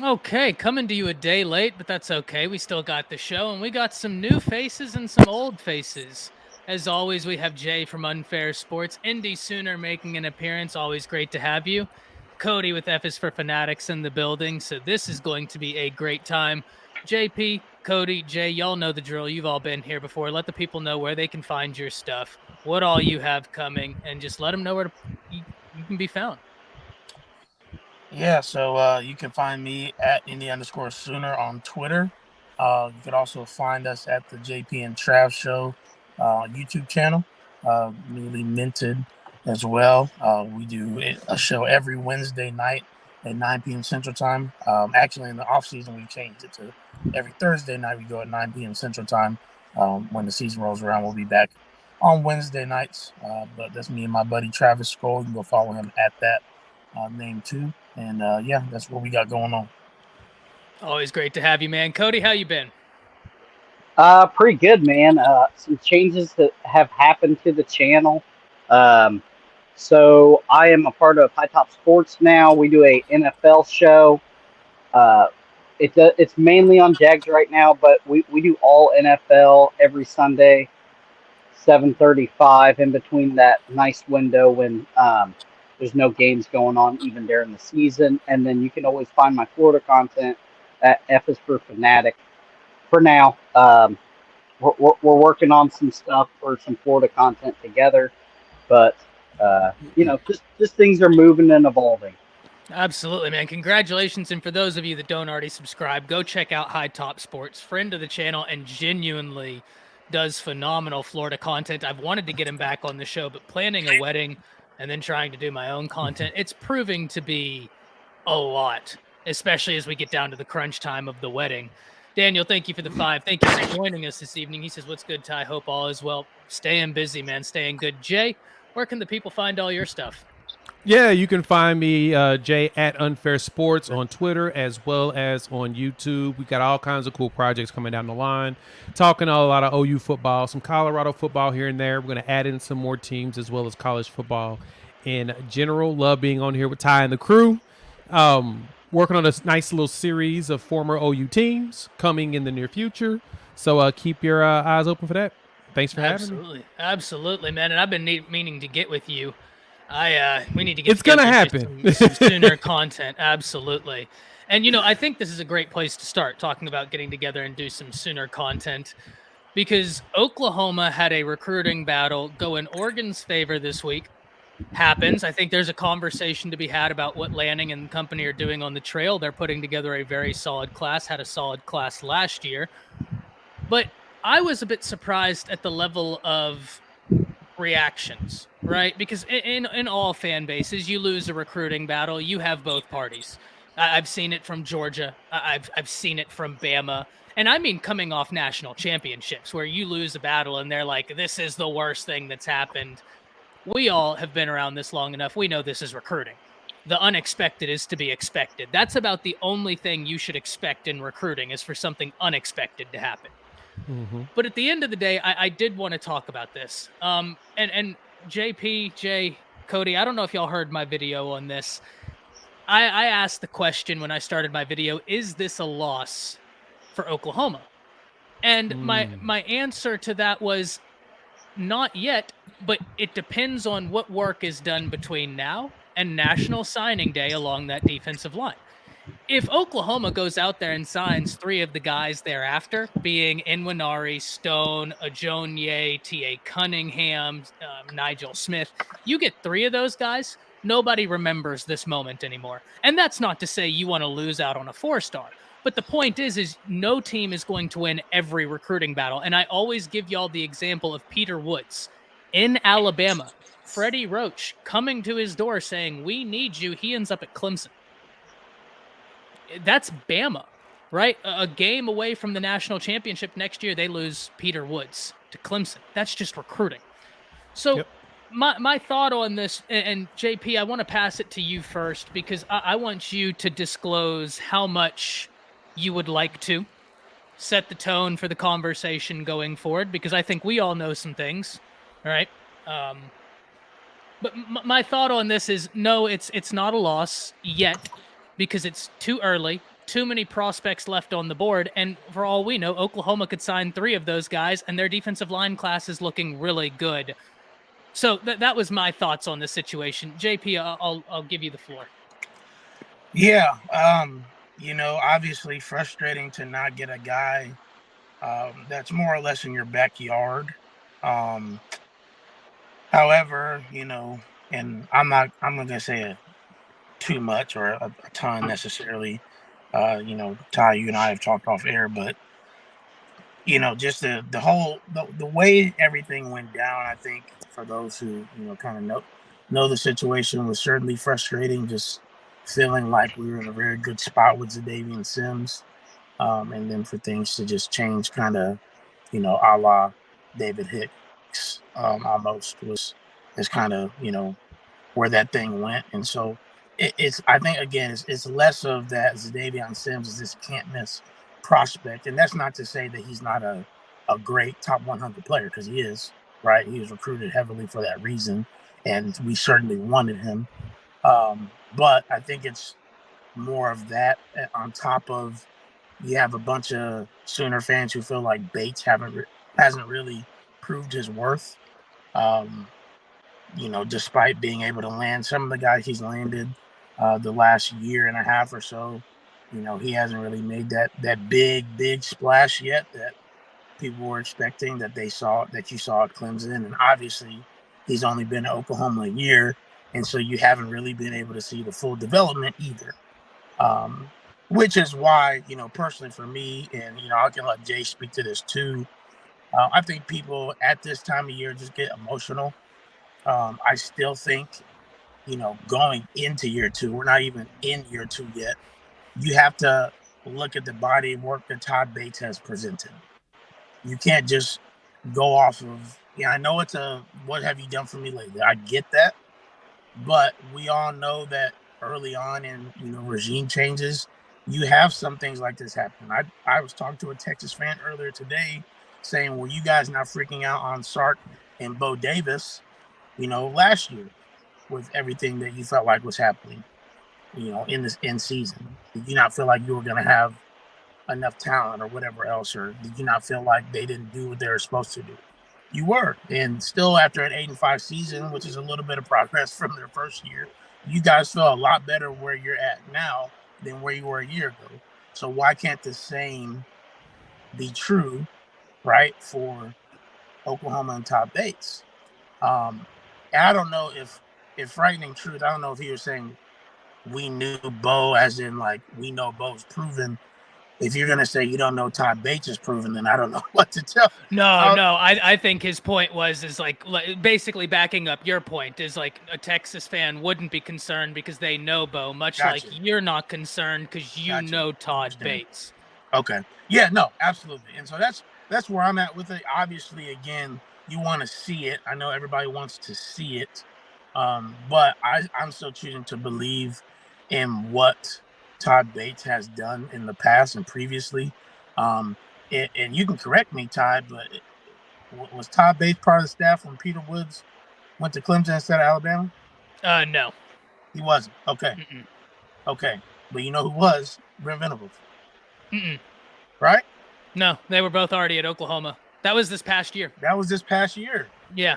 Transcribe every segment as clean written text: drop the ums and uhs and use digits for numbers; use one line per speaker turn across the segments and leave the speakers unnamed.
Okay, coming to you a day late, but that's okay. We still got the show, and we got some new faces and some old faces. As always, we have Jay from Unfair Sports, Indy Sooner making an appearance. Always great to have you. Cody with F is for Fanatics in the building, so this is going to be a great time. JP, Cody, Jay, y'all know the drill. You've all been here before. Let the people know where they can find your stuff, what all you have coming, and just let them know where you can be found.
Yeah, so you can find me at Indy_Sooner on Twitter. You could also find us at the JP and Trav Show YouTube channel, newly minted as well. We do a show every Wednesday night at 9 p.m. Central Time. Actually, in the off season, we changed it to every Thursday night. We go at 9 p.m. Central Time. When the season rolls around, we'll be back on Wednesday nights. But that's me and my buddy Travis Skoll. You can go follow him at that name too. And yeah, that's what we got going on.
Always great to have you, man. Cody, how you been?
Pretty good, man. Some changes that have happened to the channel. Um, so I am a part of High Top Sports now. We do a NFL show. Uh, it's mainly on Jags right now, but we do all NFL every Sunday, 7:35 in between that nice window when there's no games going on even during the season. And then you can always find my Florida content at F is for Fanatic. For now, we're working on some stuff for some Florida content together, but just things are moving and evolving.
Absolutely, man. Congratulations. And for those of you that don't already subscribe, go check out High Top Sports, friend of the channel, and genuinely does phenomenal Florida content. I've wanted to get him back on the show, but planning a wedding and then trying to do my own content, it's proving to be a lot, especially as we get down to the crunch time of the wedding. Daniel, thank you for the 5. Thank you for joining us this evening. He says, "What's good, Ty? Hope all is well." Staying busy, man. Staying good. Jay, where can the people find all your stuff?
Yeah, you can find me, Jay, at Unfair Sports on Twitter as well as on YouTube. We got all kinds of cool projects coming down the line. Talking a lot of OU football, some Colorado football here and there. We're going to add in some more teams as well as college football in general. Love being on here with Ty and the crew. Working on a nice little series of former OU teams coming in the near future. So keep your eyes open for that. Thanks for having me.
Absolutely, man. And I've been meaning to get with you. We need to get.
It's gonna happen.
Some Sooner content, absolutely. And I think this is a great place to start talking about getting together and do some Sooner content, because Oklahoma had a recruiting battle go in Oregon's favor this week. Happens. I think there's a conversation to be had about what Lanning and company are doing on the trail. They're putting together a very solid class. Had a solid class last year, but I was a bit surprised at the level of reactions, right? Because in all fan bases, you lose a recruiting battle, you have both parties. I've seen it from Georgia. I've seen it from Bama. And I mean coming off national championships where you lose a battle and they're like, this is the worst thing that's happened. We all have been around this long enough. We know this is recruiting. The unexpected is to be expected. That's about the only thing you should expect in recruiting, is for something unexpected to happen.
Mm-hmm.
But at the end of the day, I did want to talk about this. And JP, Jay, Cody, I don't know if y'all heard my video on this. I asked the question when I started my video, is this a loss for Oklahoma? And my answer to that was not yet, but it depends on what work is done between now and National Signing Day along that defensive line. If Oklahoma goes out there and signs 3 of the guys thereafter, being Nwaneri, Stone, Ajonye, T.A. Cunningham, Nigel Smith, you get 3 of those guys, nobody remembers this moment anymore. And that's not to say you want to lose out on a 4-star. But the point is no team is going to win every recruiting battle. And I always give y'all the example of Peter Woods in Alabama. Freddie Roach coming to his door saying, "We need you." He ends up at Clemson. That's Bama, right? A game away from the national championship next year, they lose Peter Woods to Clemson. That's just recruiting. So my thought on this, and JP, I want to pass it to you first, because I want you to disclose how much you would like to set the tone for the conversation going forward, because I think we all know some things, right? But my thought on this is, no, it's not a loss yet, because it's too early. too many prospects left on the board. And for all we know, Oklahoma could sign 3 of those guys, and their defensive line class is looking really good. So that was my thoughts on the situation. JP, I'll give you the floor.
Yeah, obviously frustrating to not get a guy that's more or less in your backyard. However, and I'm not gonna say too much or a ton necessarily. Ty, you and I have talked off air, but just the way everything went down, I think for those who kind of know the situation was certainly frustrating. Just feeling like we were in a very good spot with Za'Davian Sims, and then for things to just change, kind of, a la David Hicks, almost is kind of where that thing went, and so it's I think again it's less of that Za'Davian Sims is this can't miss prospect, and that's not to say that he's not a great top 100 player, because he is, right? He was recruited heavily for that reason, and we certainly wanted him. But I think it's more of that on top of you have a bunch of Sooner fans who feel like Bates hasn't really proved his worth. Despite being able to land some of the guys he's landed the last year and a half or so, he hasn't really made that big splash yet that people were expecting, that you saw at Clemson. And obviously he's only been at Oklahoma a year, and so you haven't really been able to see the full development either. Which is why, personally for me, and I can let Jay speak to this too, I think people at this time of year just get emotional. I still think, going into year 2, we're not even in year 2 yet, you have to look at the body of work that Todd Bates has presented. You can't just go off of, I know it's what have you done for me lately? I get that, but we all know that early on in, regime changes, you have some things like this happen. I was talking to a Texas fan earlier today saying, well, you guys not freaking out on Sark and Bo Davis, last year with everything that you felt like was happening, in this in season? Did you not feel like you were going to have enough talent or whatever else? Or did you not feel like they didn't do what they were supposed to do? You were. And still after an 8-5 season, which is a little bit of progress from their first year, you guys feel a lot better where you're at now than where you were a year ago. So why can't the same be true, right, for Oklahoma and Todd Bates? And I don't know if frightening truth, I don't know if he was saying we knew Bo as in like we know Bo's proven. If you're going to say you don't know Todd Bates is proven, then I don't know what to tell.
No, I think his point is like basically backing up your point is like a Texas fan wouldn't be concerned because they know Bo, much
Gotcha.
like you're not concerned because you know Todd Bates.
Okay. Yeah, no, absolutely. And so that's where I'm at with it. Obviously, again, you want to see it. I know everybody wants to see it. But I'm still choosing to believe in what Todd Bates has done in the past and previously. And you can correct me, Todd, but was Todd Bates part of the staff when Peter Woods went to Clemson instead of Alabama?
No.
He wasn't. Okay.
Mm-mm.
Okay. But you know who was? Brent Venables.
Mm-mm.
Right?
No, they were both already at Oklahoma. That was this past year. Yeah.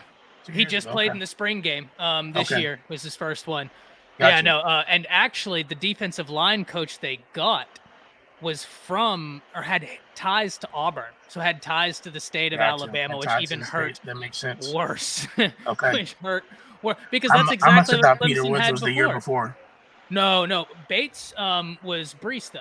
He just played in the spring game this year was his first one. Gotcha. Yeah, no. And actually, the defensive line coach they got was from or had ties to Auburn, so had ties to the state of Alabama, which even hurt.
That makes sense.
Worse.
Okay.
Which hurt because that's exactly what Clemson
Peter Woods
had
was
before.
The year before.
No. Bates was Brees though.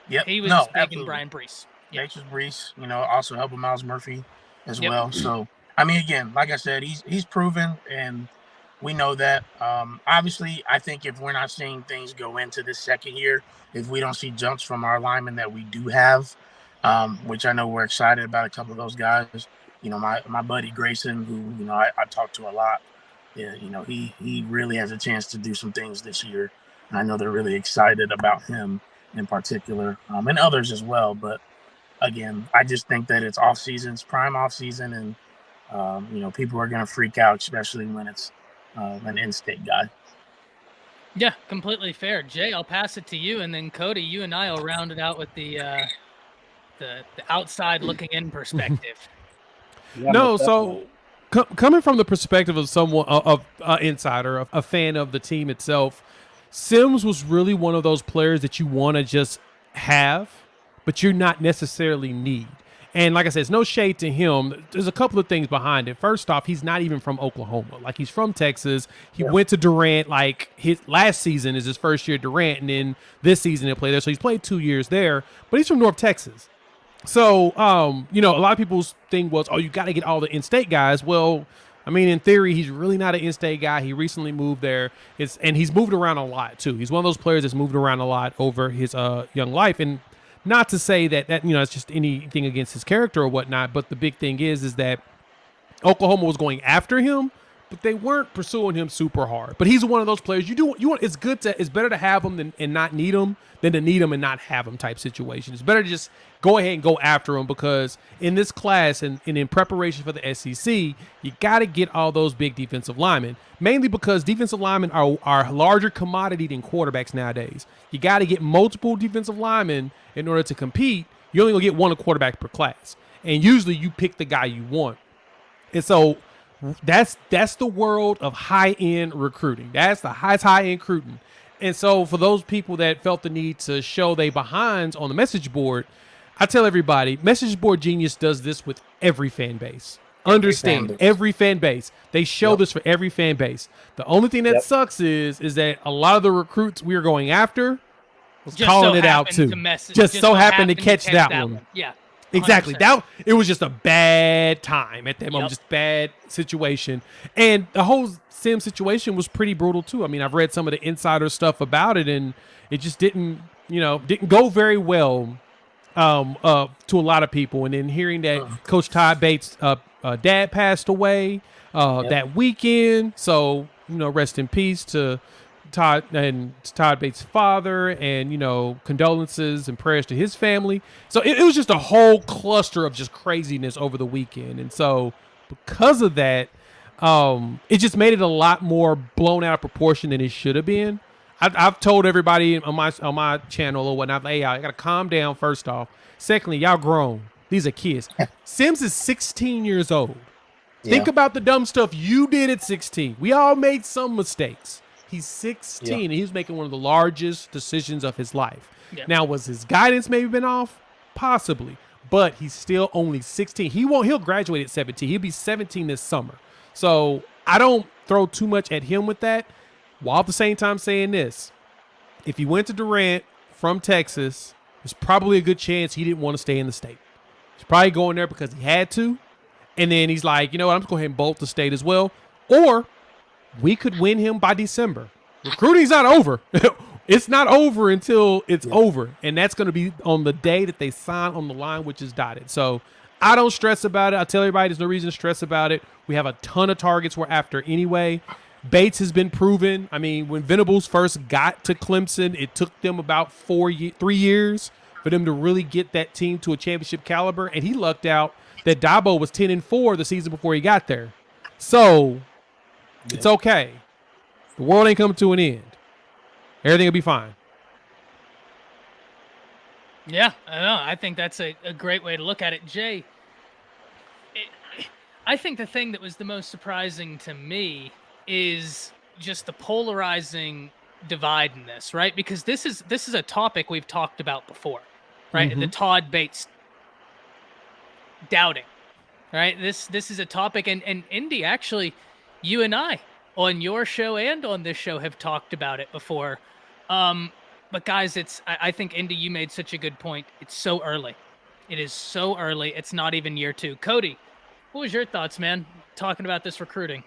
Yep.
He was taking Brian Brees. Yep.
Bates was Brees. Also helping Miles Murphy as well. So I mean, again, like I said, he's proven, and we know that. Obviously, I think if we're not seeing things go into this second year, if we don't see jumps from our linemen that we do have, which I know we're excited about a couple of those guys. My buddy Grayson, who I talk to a lot. Yeah, he really has a chance to do some things this year. And I know they're really excited about him in particular, and others as well. But again, I just think that it's off season, it's prime off season, and people are going to freak out, especially when it's an in-state guy.
Yeah, completely fair. Jay, I'll pass it to you, and then Cody, you and I will round it out with the outside looking in perspective.
Yeah,
No,
most definitely.
so coming from the perspective of someone of insider, a fan of the team itself, Sims was really one of those players that you want to just have, but you're not necessarily need. And like I said, it's no shade to him. There's a couple of things behind it. First off, he's not even from Oklahoma. Like, he's from Texas. He went to Durant. Like, his last season is his first year at Durant, and then this season he'll play there. So he's played 2 years there, but he's from North Texas. So, a lot of people's thing was, oh, you got to get all the in-state guys. Well, I mean, in theory, he's really not an in-state guy. He recently moved there. And he's moved around a lot too. He's one of those players that's moved around a lot over his young life. And not to say that it's just anything against his character or whatnot. But the big thing is that Oklahoma was going after him, but they weren't pursuing him super hard. But he's one of those players you want. It's better to have him and not need him than to need him and not have him type situation. It's better to just go ahead and go after him, because in this class and in preparation for the SEC, you got to get all those big defensive linemen, mainly because defensive linemen are a larger commodity than quarterbacks nowadays. You got to get multiple defensive linemen in order to compete. You only gonna get one a quarterback per class, and usually you pick the guy you want. And so that's the world of high-end recruiting. That's the high-end recruiting. And so for those people that felt the need to show they behinds on the message board, I tell everybody, Message Board Genius does this with every fan base. Understand, every fan base. They show this for every fan base. The only thing that sucks is that a lot of the recruits we are going after was
Just
calling
so
it out too.
Just
so happened to catch that one.
Yeah. 100%.
Exactly. It was just a bad time at that moment, just bad situation. And the whole Sim situation was pretty brutal too. I mean, I've read some of the insider stuff about it, and it just didn't go very well to a lot of people. And then hearing that Coach Todd Bates' dad passed away that weekend, so rest in peace to Todd Bates' father, and condolences and prayers to his family. So it was just a whole cluster of just craziness over the weekend, and so because of that, it just made it a lot more blown out of proportion than it should have been. I've told everybody on my channel or whatnot, hey, y'all gotta calm down. First off, secondly, y'all grown. These are kids. Sims is 16 years old. Think about the dumb stuff you did at 16. We all made some mistakes. He's 16, and he's making one of the largest decisions of his life. Now, was his guidance maybe been off? Possibly, but he's still only 16. He'll graduate at 17. He'll be 17 this summer. So I don't throw too much at him with that, while at the same time saying this: if he went to Durant from Texas, there's probably a good chance he didn't want to stay in the state. He's probably going there because he had to, and then he's like, you know what, I'm just going to go ahead and bolt the state as well. Or we could win him by December. Recruiting's not over. It's not over until it's over. And that's going to be on the day that they sign on the line, which is dotted. So I don't stress about it. I tell everybody there's no reason to stress about it. We have a ton of targets we're after anyway. Bates has been proven. I mean, when Venables first got to Clemson, it took them about 3 years for them to really get that team to a championship caliber. And he lucked out that Dabo was 10-4 the season before he got there. So it's okay. The world ain't coming to an end. Everything will be fine.
Yeah, I know. I think that's a great way to look at it. Jay, I think the thing that was the most surprising to me is just the polarizing divide in this, right? Because this is a topic we've talked about before, right? Mm-hmm. The Todd Bates doubting, right? This is a topic, and Indy, actually, you and I on your show and on this show have talked about it before. But guys, I think, Indy, you made such a good point. It's so early. It is so early. It's not even year 2. Cody, what was your thoughts, man, talking about this recruiting?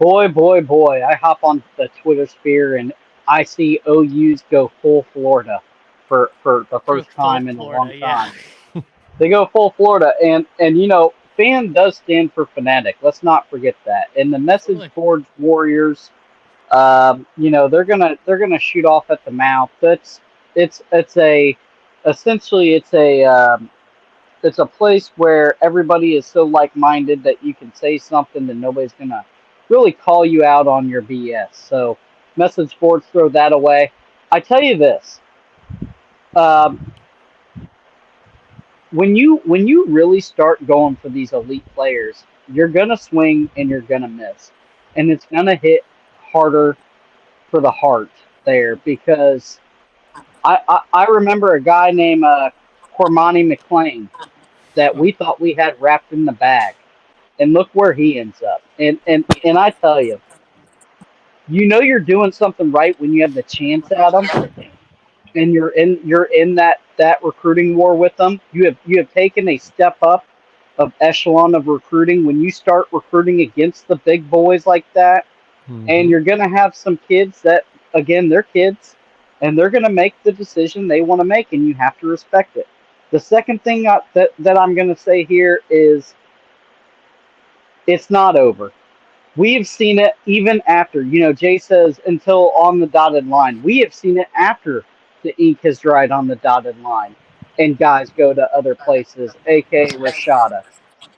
Boy. I hop on the Twitter sphere and I see OUs go full Florida for the first time in a long time. Yeah. They go full Florida, and fan does stand for fanatic. Let's not forget that. And the message boards warriors, they're gonna shoot off at the mouth. It's a place where everybody is so like-minded that you can say something and nobody's gonna really call you out on your BS. So message boards throw that away. I tell you this, um, when you really start going for these elite players, you're gonna swing and you're gonna miss, and it's gonna hit harder for the heart there because I remember a guy named Cormani McLean that we thought we had wrapped in the bag, and look where he ends up. And I tell you, you're doing something right when you have the chance at them, and you're in that recruiting war with them. You have taken a step up of echelon of recruiting when you start recruiting against the big boys like that, and you're gonna have some kids that, again, they're kids, and they're gonna make the decision they want to make, and you have to respect it. The second thing that I'm gonna say here is it's not over. We've seen it even after, Jay says until on the dotted line. We have seen it after the ink has dried on the dotted line and guys go to other places, aka Rashada.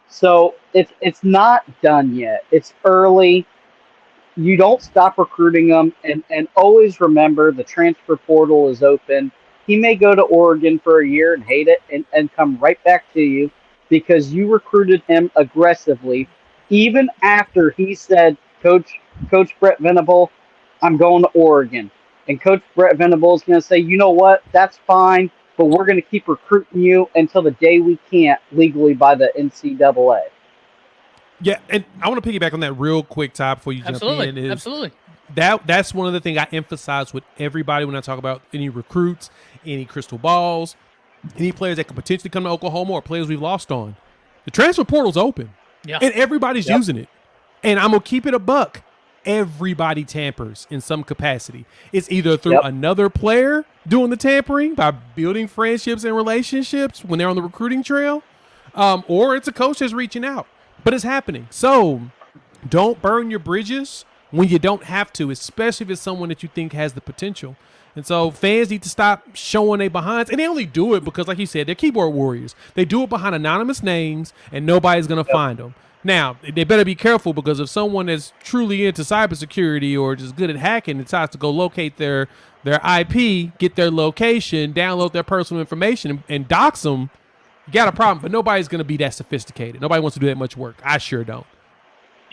So it's not done yet. It's early. You don't stop recruiting them, and always remember the transfer portal is open. He may go to Oregon for a year and hate it and come right back to you because you recruited him aggressively even after he said, Coach Brett Venable, I'm going to Oregon. And Coach Brett Venable is going to say, you know what, that's fine, but we're going to keep recruiting you until the day we can't legally by the NCAA.
Yeah, and I want to piggyback on that real quick, Todd, before you jump in.
Absolutely.
That's one of the things I emphasize with everybody when I talk about any recruits, any crystal balls, any players that could potentially come to Oklahoma or players we've lost on. The transfer portal's open.
Yeah.
And everybody's using it. And I'm going to keep it a buck. Everybody tampers in some capacity. It's either through another player doing the tampering by building friendships and relationships when they're on the recruiting trail, or it's a coach that's reaching out. But it's happening. So don't burn your bridges when you don't have to, especially if it's someone that you think has the potential. And so fans need to stop showing their behinds. And they only do it because, like you said, they're keyboard warriors. They do it behind anonymous names, and nobody's going to find them. Now, they better be careful because if someone is truly into cybersecurity or just good at hacking decides to go locate their IP, get their location, download their personal information, and dox them, you got a problem. But nobody's going to be that sophisticated. Nobody wants to do that much work. I sure don't.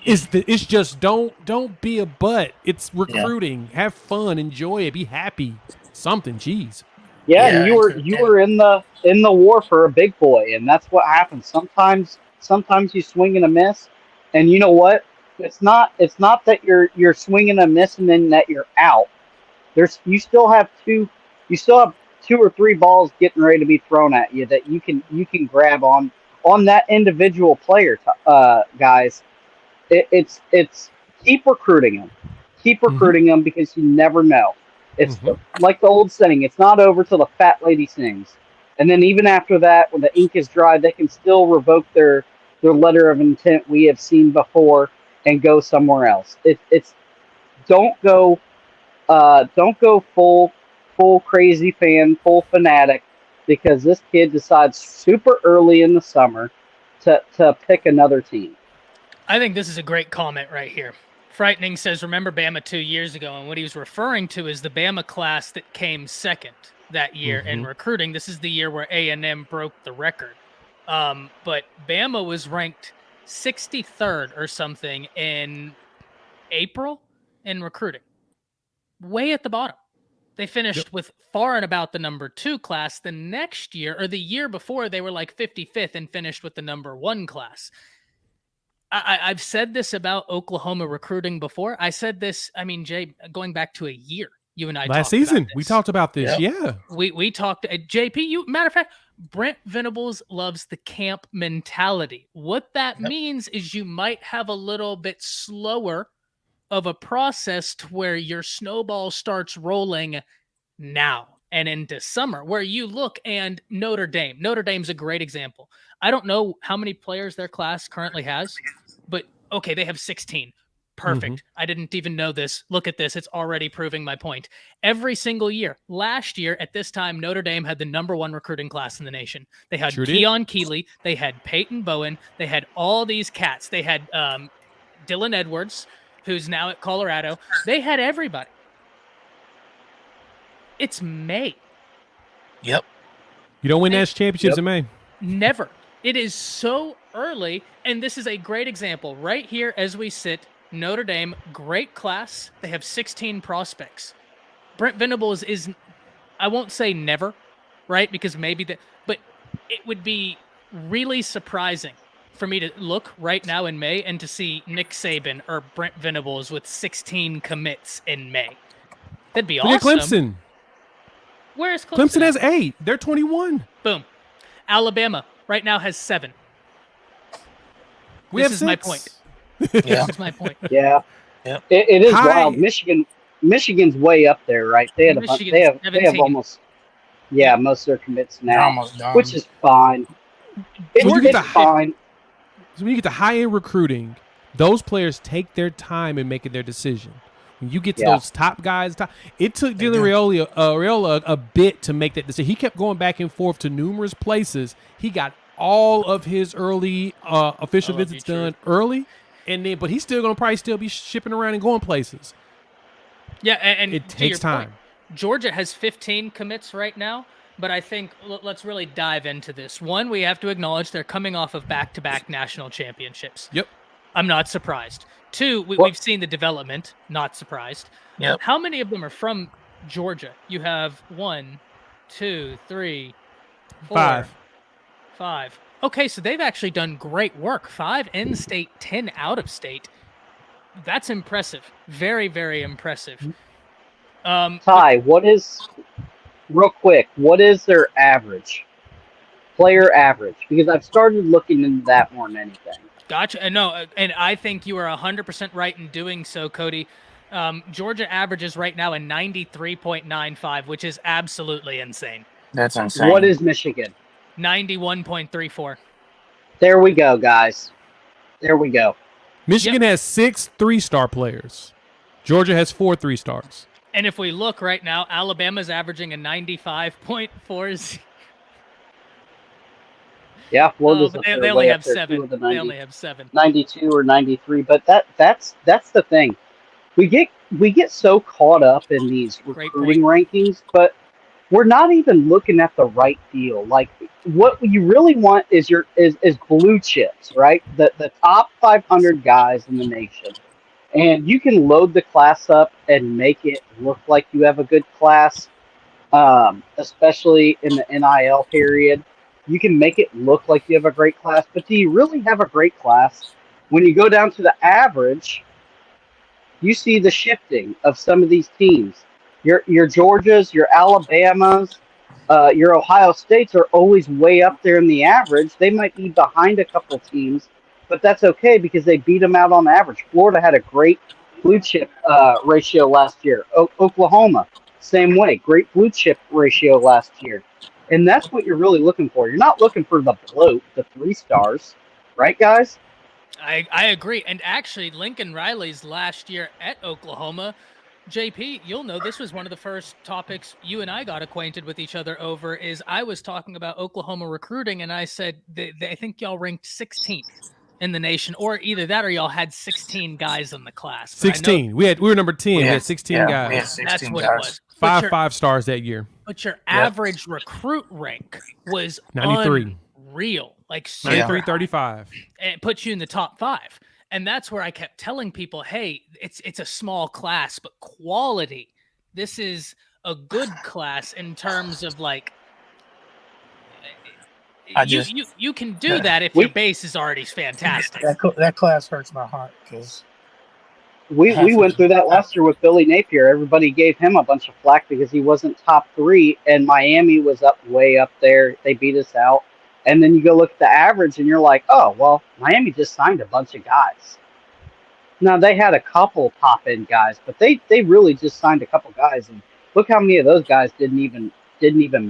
It's just don't be a butt. It's recruiting. Yeah. Have fun. Enjoy it. Be happy. Something. Jeez.
Yeah, and you were in the war for a big boy, and that's what happens. Sometimes you swing and a miss, and you know what? It's not that you're swinging a miss and then that you're out. You still have two or three balls getting ready to be thrown at you that you can grab on that individual player, guys. It's keep recruiting them. Keep recruiting them because you never know. It's like the old saying, it's not over till the fat lady sings. And then even after that, when the ink is dry, they can still revoke their letter of intent we have seen before and go somewhere else. It's don't go full crazy fan, full fanatic, because this kid decides super early in the summer to pick another team.
I think this is a great comment right here. Frightening says, remember Bama 2 years ago, and what he was referring to is the Bama class that came second that year in recruiting. This is the year where A&M broke the record. But Bama was ranked 63rd or something in April in recruiting. Way at the bottom. They finished with far and about the number 2 class. The next year, or the year before, they were like 55th and finished with the number 1 class. I've said this about Oklahoma recruiting before. I said this, Jay, going back to a year. You and I
last season, we talked about this.
Yep.
Yeah.
We talked JP, matter of fact, Brent Venables loves the camp mentality. What that means is you might have a little bit slower of a process to where your snowball starts rolling now and into summer, where you look, and Notre Dame's a great example. I don't know how many players their class currently has, but okay, they have 16. Perfect. I didn't even know this. Look at this. It's already proving my point. Every single year. Last year at this time, Notre Dame had the number 1 recruiting class in the nation. They had Keon Keeley. They had Peyton Bowen. They had all these cats. They had Dylan Edwards, who's now at Colorado. They had everybody. It's May.
Yep.
You don't win national championships in May.
Never. It is so early, and this is a great example. Right here as we sit, Notre Dame, great class. They have 16 prospects. Brent Venables is, I won't say never, right? Because maybe but it would be really surprising for me to look right now in May and to see Nick Saban or Brent Venables with 16 commits in May. That'd be
Look
awesome.
at Clemson.
Where is Clemson?
Clemson has 8. They're 21.
Boom. Alabama right now has 7.
We
this
have
is
6.
my point.
Yeah.
This is my point.
Yeah.
Yep.
It is
High.
wild. Michigan's way up there, right? They had a bunch. They have
17.
almost most of their commits
They're
now,
almost done.
which is fine. It's fine.
So when you get to high-end recruiting, those players take their time in making their decision. When you get to those top guys, it took Dylan Raiola a bit to make that decision. He kept going back and forth to numerous places. He got all of his early official visits done early, but he's still going to probably still be shipping around and going places.
Yeah, and
it takes time.
Point, Georgia has 15 commits right now, but I think let's really dive into this. One, we have to acknowledge they're coming off of back-to-back national championships.
Yep.
I'm not surprised. 2, we've seen the development. Not surprised.
Yep.
How many of them are from Georgia? You have 1, 2, 3, 4, 5. Okay, so they've actually done great work. 5 in-state, 10 out-of-state. That's impressive. Very, very impressive.
Ty, what is their average? Player average? Because I've started looking into that more than anything.
Gotcha. No, and I think you are 100% right in doing so, Cody. Georgia averages right now a 93.95, which is absolutely insane.
That's insane.
What is Michigan?
91.34.
There we go, guys. There we go.
Michigan has 6 3-star players. Georgia has 4 3-stars.
And if we look right now, Alabama's averaging a 95.40.
Yeah,
they only have 7. They only have 7.
92 or 93, but that's the thing. We get so caught up in these recruiting rankings, but we're not even looking at the right deal. Like, what you really want is blue chips, right? The top 500 guys in the nation. And you can load the class up and make it look like you have a good class, especially in the NIL period. You can make it look like you have a great class, but do you really have a great class? When you go down to the average, you see the shifting of some of these teams. Your Georgias, your Alabamas, your Ohio States are always way up there in the average. They might be behind a couple teams, but that's okay because they beat them out on average. Florida had a great blue chip ratio last year. Oklahoma, same way, great blue chip ratio last year. And that's what you're really looking for. You're not looking for the bloat, the 3 stars, right, guys?
I agree. And actually, Lincoln Riley's last year at Oklahoma, JP, you'll know this was one of the first topics you and I got acquainted with each other over. Is I was talking about Oklahoma recruiting, and I said I think y'all ranked 16th in the nation, or either that or y'all had 16 guys in the class. But
16. We were number 10. We had 16 guys.
We had 16
That's what
guys.
it was.
5 stars that year.
But your average recruit rank was
93.
Unreal. Like
93, 35.
And it puts you in the top 5. And that's where I kept telling people, hey, it's a small class, but quality. This is a good class in terms of like you can do that if your base is already fantastic.
That class hurts my heart because
we went through that last year with Billy Napier. Everybody gave him a bunch of flack because he wasn't top 3, and Miami was way up there. They beat us out. And then you go look at the average, and you're like, oh, well, Miami just signed a bunch of guys. Now, they had a couple top-end guys, but they really just signed a couple guys. And look how many of those guys didn't even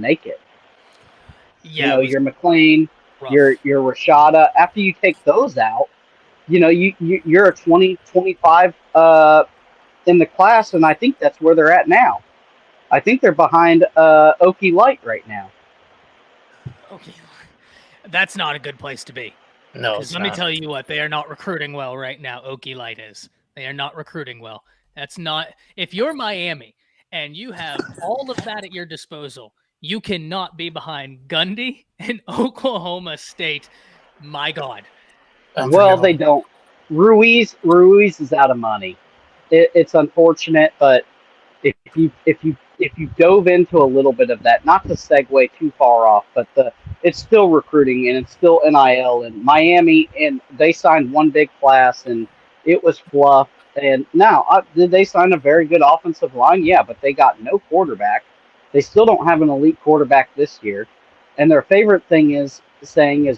make it.
Yeah,
your McLean, your Rashada. After you take those out, you're a 20, 25 in the class, and I think that's where they're at now. I think they're behind Okie Light right now.
Okay. That's not a good place to be.
No,
let me tell you what, they are not recruiting well right now. Okie Light is. They are not recruiting well. That's not. If you're Miami and you have all of that at your disposal, you cannot be behind Gundy and Oklahoma State. My God.
Well, they don't. Ruiz is out of money. It's unfortunate, but if you dove into a little bit of that, not to segue too far off, but it's still recruiting and it's still NIL and Miami, and they signed one big class and it was fluff. And now, did they sign a very good offensive line? Yeah, but they got no quarterback. They still don't have an elite quarterback this year, and their favorite thing is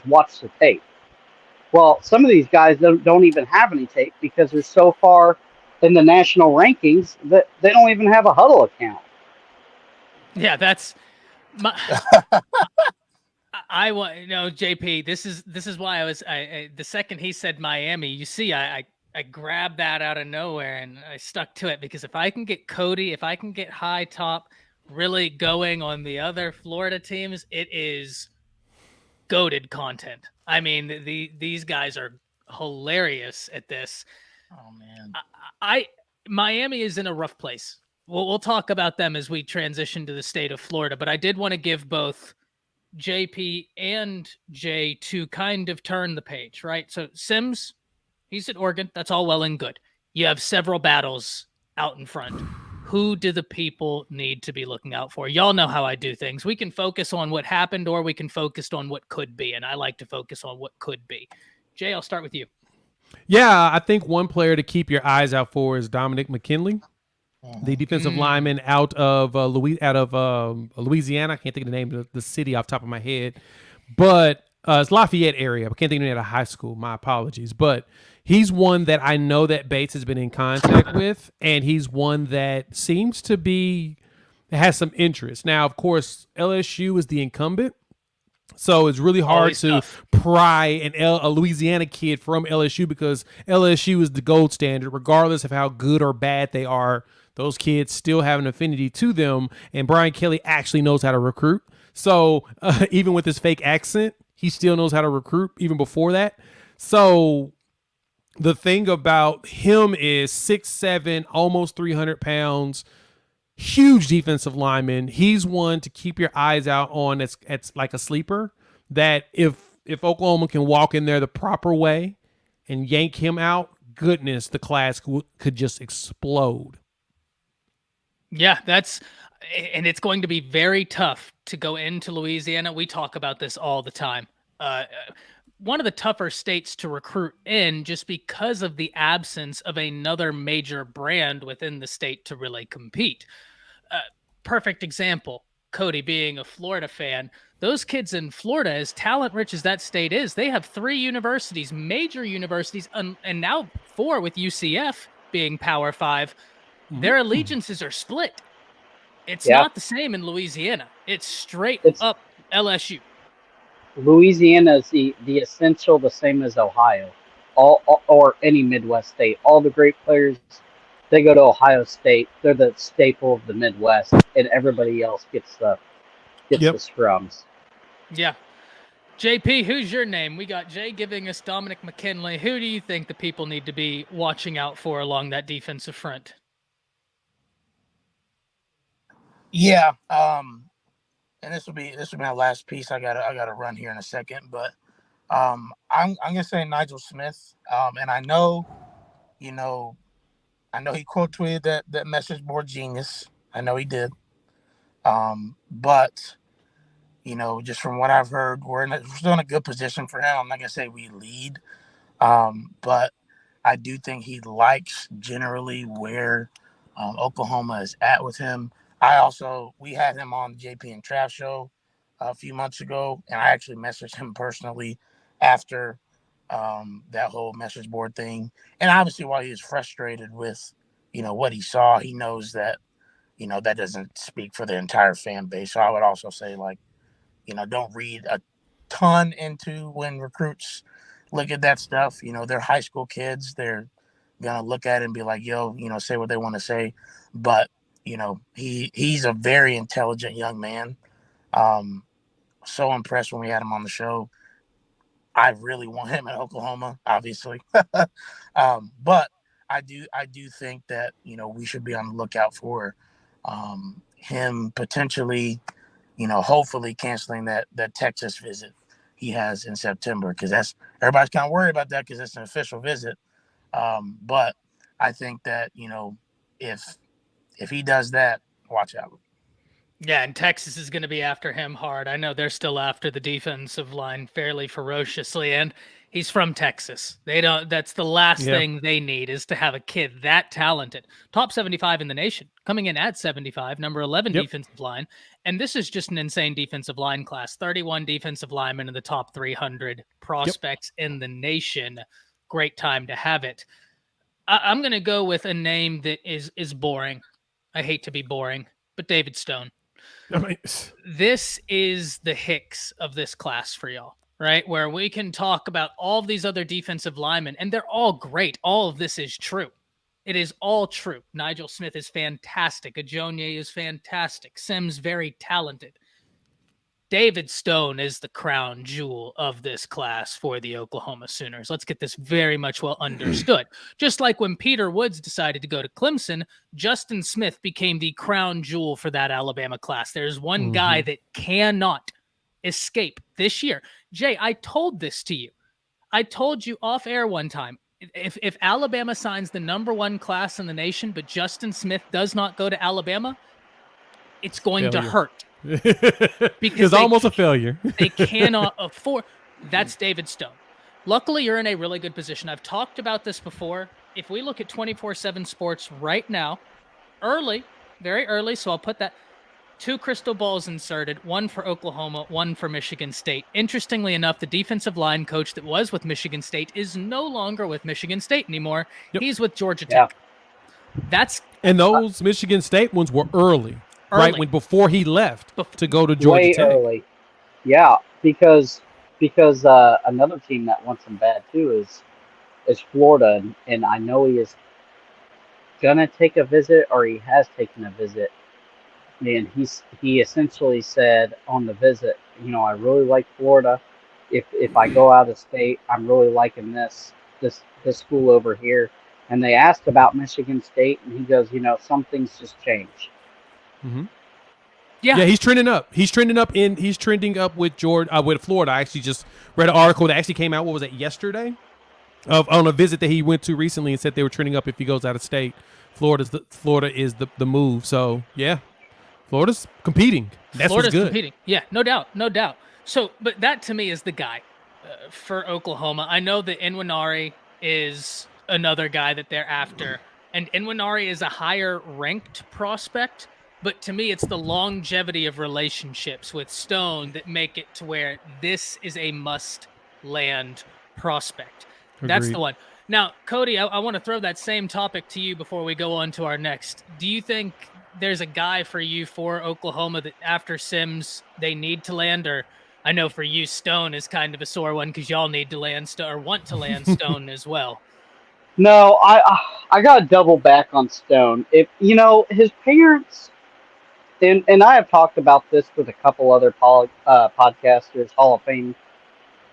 watch the tape. Well, some of these guys don't even have any tape because they're so far in the national rankings that they don't even have a Huddle account.
Yeah, that's my. I want JP. This is why I was. The second he said Miami, you see, I grabbed that out of nowhere and I stuck to it, because if I can get Cody, if I can get High Top really going on the other Florida teams, it is goated content. I mean, these guys are hilarious at this.
Oh man,
Miami is in a rough place. We'll talk about them as we transition to the state of Florida, but I did want to give both JP and Jay to kind of turn the page, right? So Sims, he's at Oregon. That's all well and good. You have several battles out in front. Who do the people need to be looking out for? Y'all know how I do things. We can focus on what happened, or we can focus on what could be, and I like to focus on what could be. Jay, I'll start with you.
Yeah, I think one player to keep your eyes out for is Dominic McKinley, the defensive lineman out of Louisiana. I can't think of the name of the city off the top of my head, but it's Lafayette area. I can't think of it at a high school. My apologies. But he's one that I know that Bates has been in contact with, and he's one that seems to be has some interest. Now, of course, LSU is the incumbent, so it's really hard to pry a Louisiana kid from LSU, because LSU is the gold standard, regardless of how good or bad they are. Those kids still have an affinity to them, and Brian Kelly actually knows how to recruit. So even with his fake accent, he still knows how to recruit even before that. So the thing about him is 6'7", almost 300 pounds, huge defensive lineman. He's one to keep your eyes out on. It's like a sleeper that if Oklahoma can walk in there the proper way and yank him out, goodness, the class could just explode.
Yeah, and it's going to be very tough to go into Louisiana. We talk about this all the time. One of the tougher states to recruit in, just because of the absence of another major brand within the state to really compete. Perfect example, Cody being a Florida fan. Those kids in Florida, as talent rich as that state is, they have 3 universities, major universities, and now 4 with UCF being Power 5. Their allegiances are split. It's not the same in Louisiana. It's straight up LSU.
Louisiana is the essential, the same as Ohio, or any Midwest state. All the great players, they go to Ohio State. They're the staple of the Midwest, and everybody else gets the scrums.
Yeah. JP, who's your name? We got Jay giving us Dominic McKinley. Who do you think the people need to be watching out for along that defensive front?
Yeah, and this will be my last piece. I gotta run here in a second, but I'm gonna say Nigel Smith. And I know he quote tweeted that message board genius. I know he did. But just from what I've heard, we're still in a good position for him. I'm not gonna say we lead, but I do think he likes generally where Oklahoma is at with him. We had him on the JP and Trav show a few months ago, and I actually messaged him personally after that whole message board thing. And obviously, while he was frustrated with, what he saw, he knows that, that doesn't speak for the entire fan base. So I would also say, don't read a ton into when recruits look at that stuff. They're high school kids. They're going to look at it and be like, yo, say what they want to say. But he's a very intelligent young man. So impressed when we had him on the show. I really want him in Oklahoma, obviously. But I do think that, we should be on the lookout for him potentially, hopefully canceling that Texas visit he has in September, because everybody's kind of worried about that because it's an official visit. But I think that if he does that, watch out.
Yeah, and Texas is going to be after him hard. I know they're still after the defensive line fairly ferociously, and he's from Texas. That's the last thing they need, is to have a kid that talented. Top 75 in the nation, coming in at 75, number 11 defensive line. And this is just an insane defensive line class. 31 defensive linemen in the top 300 prospects in the nation. Great time to have it. I'm going to go with a name that is boring. I hate to be boring, but David Stone. This is the Hicks of this class for y'all, right? Where we can talk about all of these other defensive linemen, and they're all great. All of this is true. It is all true. Nigel Smith is fantastic. Ajonye is fantastic. Sims, very talented. David Stone is the crown jewel of this class for the Oklahoma Sooners. Let's get this very much well understood. Just like when Peter Woods decided to go to Clemson, Justin Smith became the crown jewel for that Alabama class. There's one guy that cannot escape this year. Jay, I told this to you. I told you off air one time. If Alabama signs the number 1 class in the nation, but Justin Smith does not go to Alabama, it's going to hurt.
Because almost a failure.
They cannot afford. That's David Stone. Luckily, you're in a really good position. I've talked about this before. If we look at 24/7 Sports right now, very early, so I'll put that, 2 crystal balls inserted, 1 for Oklahoma, 1 for Michigan State. Interestingly enough, the defensive line coach that was with Michigan State is no longer with Michigan State anymore. He's with Georgia Tech.
And those Michigan State ones were early. Right before he left to go to Georgia Tech.
Early. Yeah, because another team that wants him bad too is Florida, and I know he is gonna take a visit, or he has taken a visit. And he essentially said on the visit, I really like Florida. If I go out of state, I'm really liking this school over here. And they asked about Michigan State, and he goes, some things just change.
Mm-hmm. Yeah, he's trending up. He's trending up with with Florida. I actually just read an article that actually came out. What was it, yesterday? On a visit that he went to recently, and said they were trending up if he goes out of state. Florida is the move. So yeah, Florida's competing. That's what's good.
Competing. Yeah, no doubt. So, but that to me is the guy for Oklahoma. I know that Nwaneri is another guy that they're after, and Nwaneri is a higher ranked prospect. But to me, it's the longevity of relationships with Stone that make it to where this is a must-land prospect.
Agreed.
That's the one. Now, Cody, I want to throw that same topic to you before we go on to our next. Do you think there's a guy for you for Oklahoma that after Sims they need to land? Or I know for you, Stone is kind of a sore one because y'all need to land or want to land Stone as well.
No, I got to double back on Stone. If his parents. And I have talked about this with a couple other podcasters, Hall of Fame,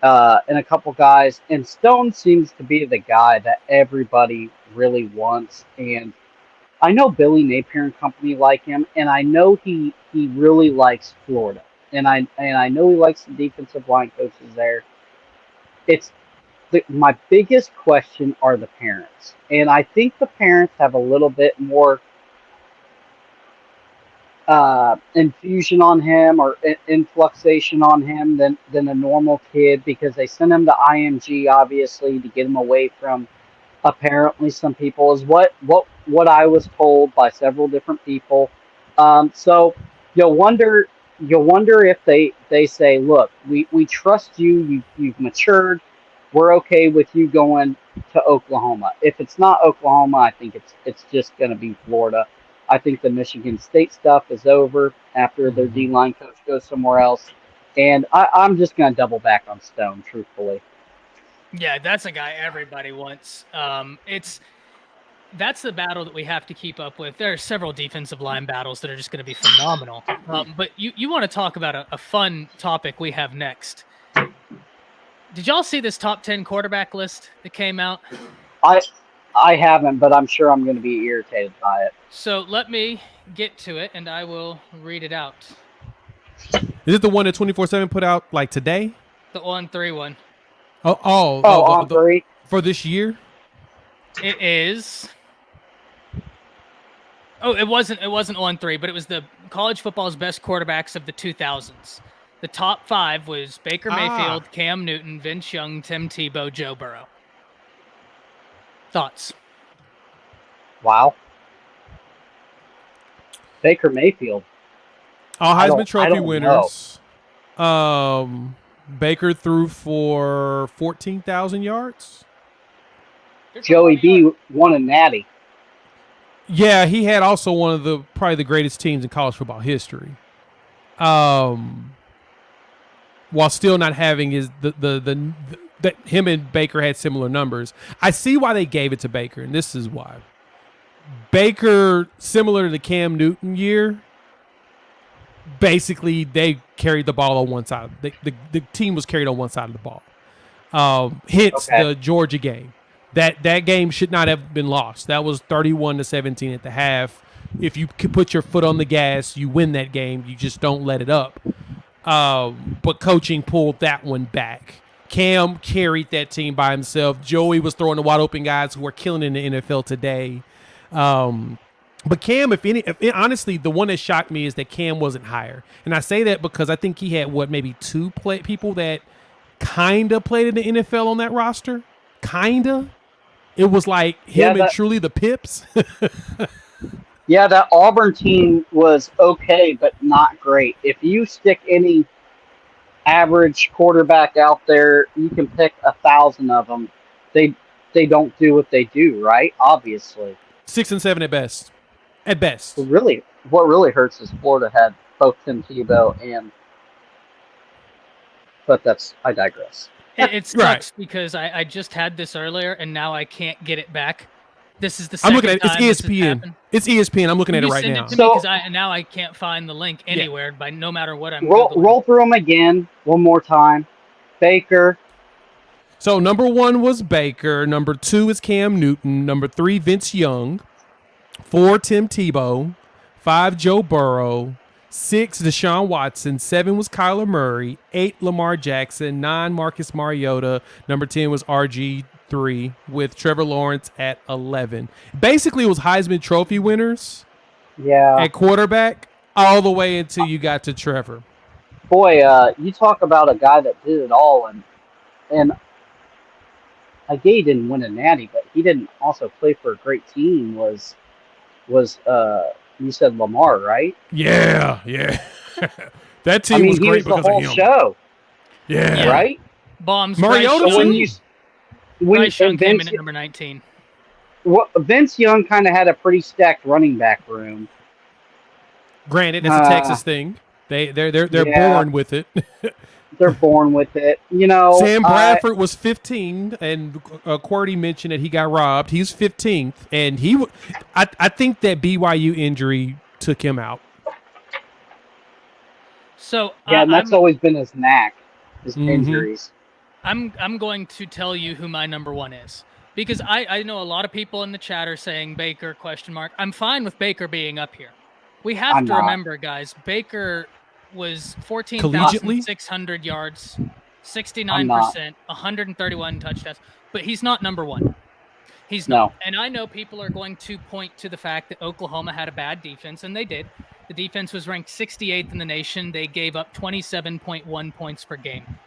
and a couple guys. And Stone seems to be the guy that everybody really wants. And I know Billy Napier and company like him, and I know he really likes Florida, and I know he likes the defensive line coaches there. My biggest question are the parents, and I think the parents have a little bit more infusion on him or influxation on him than a normal kid, because they send him to IMG obviously to get him away from apparently some people, is what I was told by several different people. So you'll wonder if they say, look, we trust you, you've matured, we're okay with you going to Oklahoma. If it's not Oklahoma, I think it's just going to be Florida. I think the Michigan State stuff is over after their D-line coach goes somewhere else. And I'm just going to double back on Stone, truthfully.
Yeah, that's a guy everybody wants. That's the battle that we have to keep up with. There are several defensive line battles that are just going to be phenomenal. But you want to talk about a fun topic we have next. Did y'all see this top 10 quarterback list that came out?
I haven't, but I'm sure I'm going to be irritated by it.
So let me get to it, and I will read it out.
Is it the one that 24/7 put out like today?
The On3 one.
On 3
for this year.
It is. Oh, it wasn't On3, but it was the college football's best quarterbacks of the 2000s. The top 5 was Baker Mayfield, Cam Newton, Vince Young, Tim Tebow, Joe Burrow. Thoughts?
Wow. Baker Mayfield.
All Heisman Trophy winners. Baker threw for 14,000 yards.
Joey B won a natty.
Yeah, he had also one of probably the greatest teams in college football history. While still not having that him and Baker had similar numbers. I see why they gave it to Baker, and this is why. Baker, similar to the Cam Newton year, basically they carried the ball on one side. The team was carried on one side of the ball. Hence the Georgia game. That game should not have been lost. That was 31-17 at the half. If you could put your foot on the gas, you win that game. You just don't let it up. But coaching pulled that one back. Cam carried that team by himself. Joey was throwing the wide open guys who are killing in the NFL today. But Cam, honestly, the one that shocked me is that Cam wasn't higher. And I say that because I think he had, maybe 2 people that kind of played in the NFL on that roster? Kind of? It was like him and truly the Pips.
Yeah, that Auburn team was okay, but not great. If you stick any average quarterback out there, you can pick 1,000 of them. They don't do what they do, right? Obviously.
6 and 7 at best. At best.
What really hurts is Florida had both Tim Tebow and. But I digress.
It sucks because I just had this earlier and now I can't get it back. This is the
I'm
second
looking at
time
it's ESPN. It's ESPN. I'm looking at it right now.
Because now I can't find the link anywhere by no matter what I'm
roll through them again one more time. Baker.
So number 1 was Baker. Number 2 is Cam Newton. Number 3 Vince Young. 4 Tim Tebow. 5 Joe Burrow. 6 Deshaun Watson. 7 was Kyler Murray. 8 Lamar Jackson. 9 Marcus Mariota. Number 10 was RG3 with Trevor Lawrence at 11. Basically, it was Heisman Trophy winners at quarterback all the way until you got to Trevor.
Boy, you talk about a guy that did it all, and he didn't win a natty, but he didn't also play for a great team. Was you said Lamar, right?
Yeah. That team was great because of him.
Show.
Yeah.
Right?
Bombs.
Mariota
Bryce Young came in at number 19.
Vince Young kind of had a pretty stacked running back room.
Granted, that's a Texas thing. They're born with it.
They're born with it.
Sam Bradford was 15, and Qwerty mentioned that he got robbed. He's 15th, and I think that BYU injury took him out.
So
and that's always been his knack, his injuries.
I'm going to tell you who my number 1 is because I know a lot of people in the chat are saying Baker ? I'm fine with Baker being up here. We have to remember, guys, Baker was 14,600 yards, 69%, 131 touchdowns, but he's not number 1. He's not. No. And I know people are going to point to the fact that Oklahoma had a bad defense, and they did. The defense was ranked 68th in the nation. They gave up 27.1 points per game.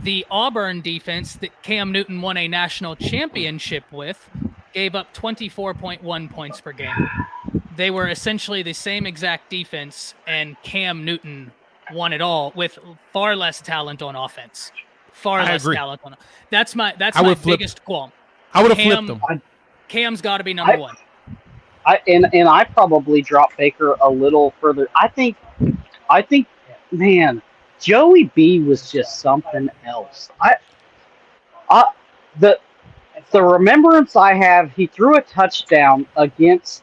The Auburn defense that Cam Newton won a national championship with gave up 24.1 points per game. They were essentially the same exact defense, and Cam Newton won it all with far less talent on offense. Talent on. That's my biggest qualm.
I would have flipped them.
Cam's got to be number 1.
I probably dropped Baker a little further. I think, man, Joey B was just something else. The remembrance I have, he threw a touchdown against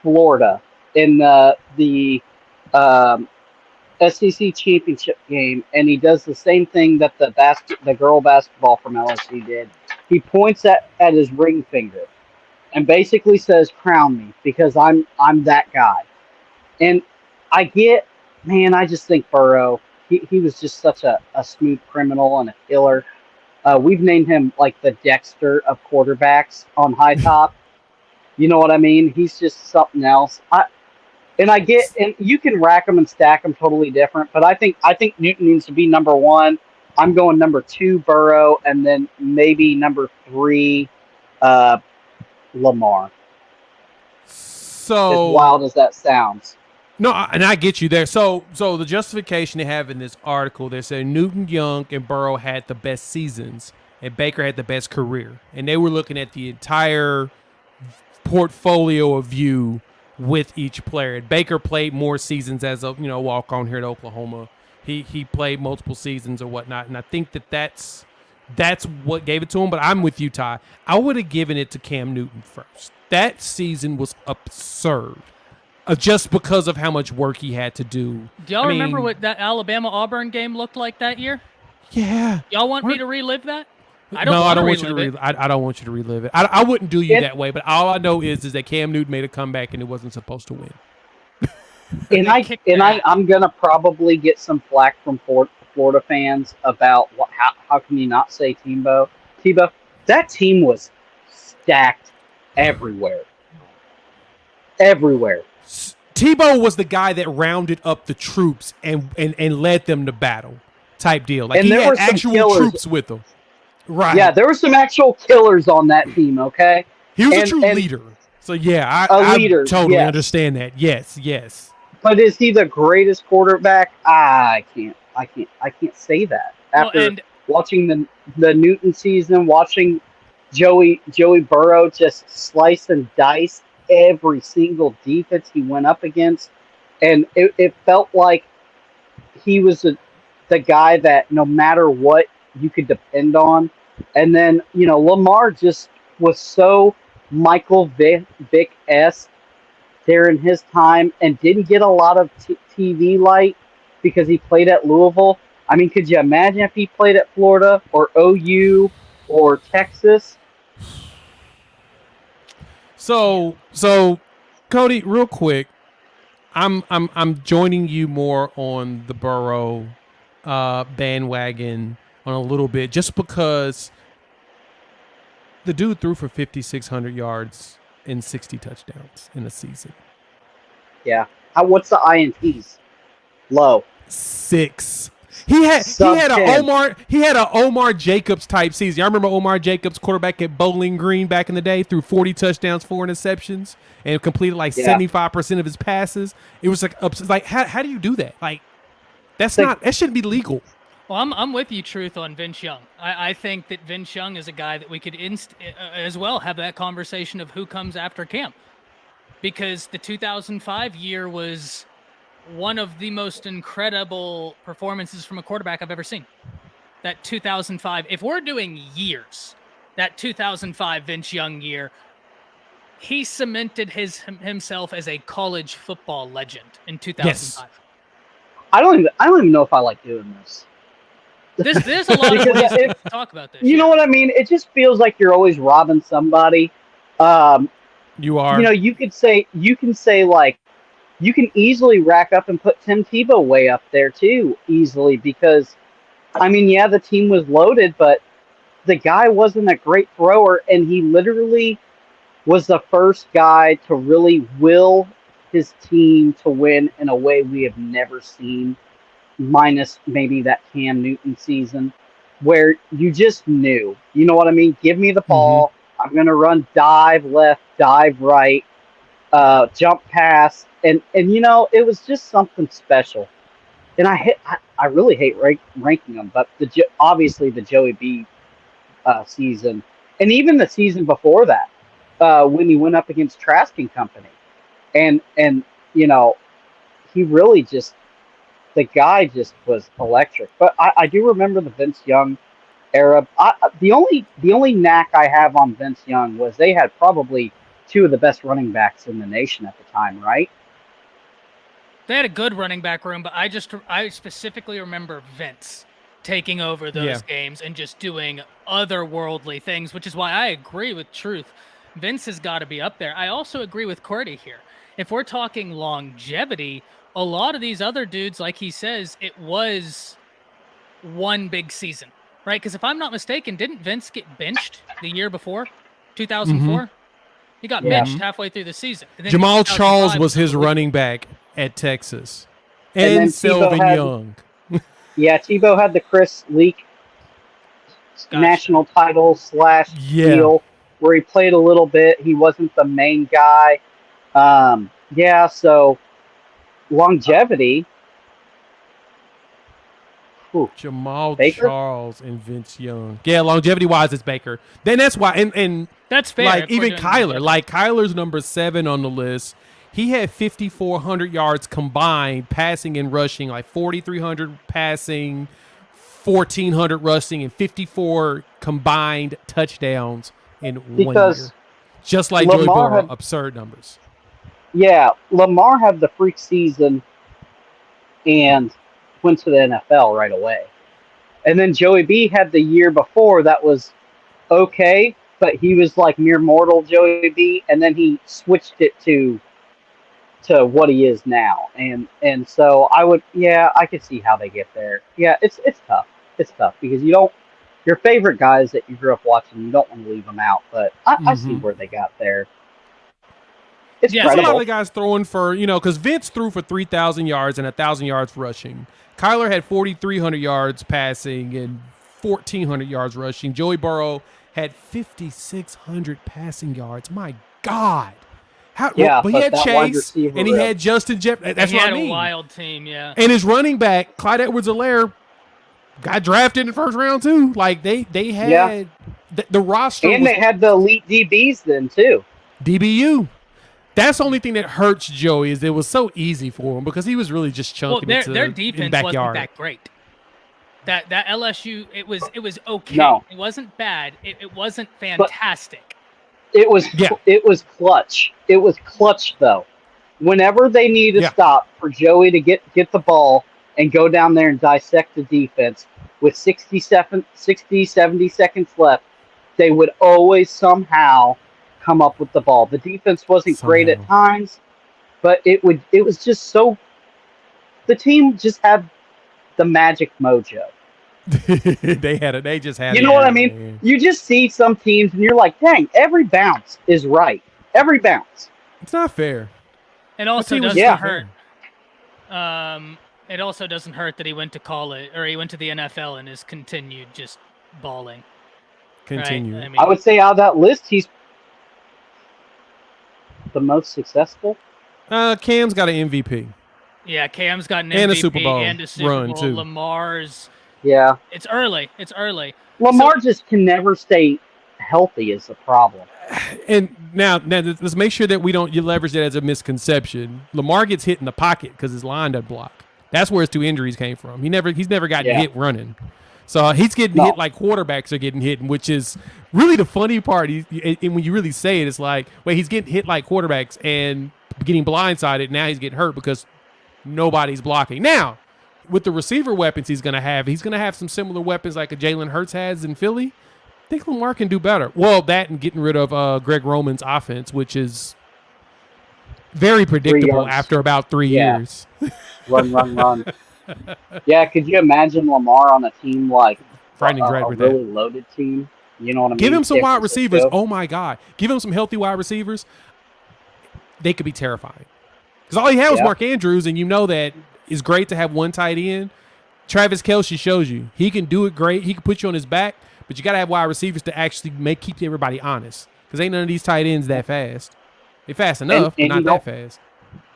Florida in the SEC championship game, and he does the same thing that the girl basketball from LSU did. he points at his ring finger and basically says, "Crown me," because I'm that guy. And I get, man, I just think Burrow, he was just such a smooth criminal and a killer. We've named him like the Dexter of quarterbacks on High Top. You know what I mean? He's just something else. I get, and you can rack them and stack them totally different, but I think Newton needs to be number one. I'm going number two, Burrow, and then maybe number three, Lamar.
So
As wild as that sounds.
No, and I get you there. So the justification they have in this article, they say Newton, Young, and Burrow had the best seasons, and Baker had the best career, and they were looking at the entire portfolio of view with each player. And Baker played more seasons as a walk on here at Oklahoma. He played multiple seasons or whatnot, and I think that's what gave it to him. But I'm with you, Ty. I would have given it to Cam Newton first. That season was absurd. Just because of how much work he had to do.
Do y'all remember what that Alabama-Auburn game looked like that year?
Yeah.
Y'all want me to relive that?
I don't want you to relive it. I don't want you to relive it. I wouldn't do you that way, but all I know is that Cam Newton made a comeback and it wasn't supposed to win.
I'm gonna probably get some flack from Florida fans about how can you not say Tebow? That team was stacked everywhere. Everywhere.
Tebow was the guy that rounded up the troops and led them to battle type deal. Like, and he had actual troops with him. Right.
Yeah, there were some actual killers on that team, okay?
He was a true leader. So yeah, I totally understand that. Yes.
But is he the greatest quarterback? I can't say that. After watching the Newton season, watching Joey Burrow just slice and dice every single defense he went up against, and it felt like he was the guy that no matter what you could depend on. And then Lamar just was so Michael Vick-esque there in his time and didn't get a lot of TV light because he played at Louisville. I mean, could you imagine if he played at Florida or OU or Texas?
So Cody, real quick, I'm joining you more on the Burrow bandwagon on a little bit, just because the dude threw for 5,600 yards and 60 touchdowns in a season.
Yeah. What's the INTs? Low.
6. He had an Omar Jacobs type season. I remember Omar Jacobs, quarterback at Bowling Green back in the day, threw 40 touchdowns, 4 interceptions, and completed 75% of his passes. It was like how do you do that? Like that shouldn't be legal.
Well, I'm with you, Truth, on Vince Young. I think that Vince Young is a guy that we could as well have that conversation of who comes after Cam, because the 2005 year was one of the most incredible performances from a quarterback I've ever seen. That 2005, if we're doing years, that 2005 Vince Young year, he cemented himself as a college football legend in 2005. Yes.
I don't even know if I like doing this.
There's a lot of ways to talk about this.
You know what I mean? It just feels like you're always robbing somebody.
You are.
You can say like, you can easily rack up and put Tim Tebow way up there too, easily, because, I mean, yeah, the team was loaded, but the guy wasn't a great thrower, and he literally was the first guy to really will his team to win in a way we have never seen, minus maybe that Cam Newton season, where you just knew, you know what I mean? Give me the ball. Mm-hmm. I'm going to run dive left, dive right, jump pass. And it was just something special. And I really hate ranking them, but obviously the Joey B season, and even the season before that, when he went up against Trask and Company, and he really the guy just was electric. But I do remember the Vince Young era. The only knack I have on Vince Young was they had probably two of the best running backs in the nation at the time, right?
They had a good running back room, but I specifically remember Vince. taking over those games and just doing otherworldly things, which is why I agree with Truth. Vince has got to be up there. I also agree with Cordy here. If we're talking longevity, a lot of these other dudes, like he says, it was one big season, right? Because if I'm not mistaken, didn't Vince get benched the year before, 2004? He got benched halfway through the season. And then
Jamal Charles was his running back at Texas. And Selvin Young.
Tebow had the Chris Leak national title / deal where he played a little bit. He wasn't the main guy. So longevity.
Jamal Charles and Vince Young. Yeah, longevity-wise, it's Baker. Then that's why, and
that's fair.
Like even Kyler, Kyler's number 7 on the list. He had 5,400 yards combined, passing and rushing, like 4,300 passing, 1,400 rushing, and 54 combined touchdowns in 1 year. Just like Joey Burrow, absurd numbers.
Yeah, Lamar had the freak season and went to the NFL right away. And then Joey B had the year before that was okay, but he was like mere mortal Joey B, and then he switched it to what he is now. And so I could see how they get there. Yeah, it's tough. It's tough because your favorite guys that you grew up watching, you don't want to leave them out, but I see where they got there. It's
A
credible.
lot of the guys throwing for, because Vince threw for 3,000 yards and 1,000 yards rushing. Kyler had 4,300 yards passing and 1,400 yards rushing. Joey Burrow had 5,600 passing yards. My God. But he had Chase and he had Justin Jefferson. That's what I mean.
He had a wild team, yeah.
And his running back, Clyde Edwards-Helaire, got drafted in the first round too. Like they had the roster.
And they had the elite DBs then too.
DBU. That's the only thing that hurts Joey is it was so easy for him because he was really just chunking
their defense wasn't that great. That LSU it was okay.
No.
It wasn't bad. It wasn't fantastic.
It was clutch. It was clutch though. Whenever they needed to stop for Joey to get the ball and go down there and dissect the defense with 60, 70 seconds left, they would always somehow come up with the ball. The defense wasn't great at times, but it was just so the team just had the magic mojo.
They just had
You know what I mean? Man. You just see some teams and you're like, dang, every bounce is right. Every bounce.
It's not fair.
It also doesn't hurt. It also doesn't hurt that he went to college or he went to the NFL and has continued just balling.
Continue.
Right?
I would say out of that list, he's the most successful.
Cam's got an MVP.
Yeah, Cam's got an
and
MVP
a Super Bowl
and a Super
run
Bowl.
too.
Lamar's.
Yeah.
It's early.
Lamar just can never stay healthy is the problem.
And now let's make sure that you leverage that as a misconception. Lamar gets hit in the pocket because his line doesn't block. That's where his 2 injuries came from. He's never gotten hit running. So he's getting hit like quarterbacks are getting hit, which is really the funny part. And when you really say it, it's like, wait, he's getting hit like quarterbacks and getting blindsided. Now he's getting hurt because nobody's blocking. Now, with the receiver weapons he's going to have some similar weapons like a Jalen Hurts has in Philly. I think Lamar can do better. Well, that and getting rid of Greg Roman's offense, which is very predictable after about 3 years.
Run. Yeah, could you imagine Lamar on a team like a really loaded team? You know what I mean?
Give him some wide receivers. Oh, my God. Give him some healthy wide receivers. They could be terrifying. Because all he had was Mark Andrews, and you know that it's great to have one tight end. Travis Kelce shows you. He can do it great. He can put you on his back, but you got to have wide receivers to actually keep everybody honest. Because ain't none of these tight ends that fast. They're fast enough, but not that fast.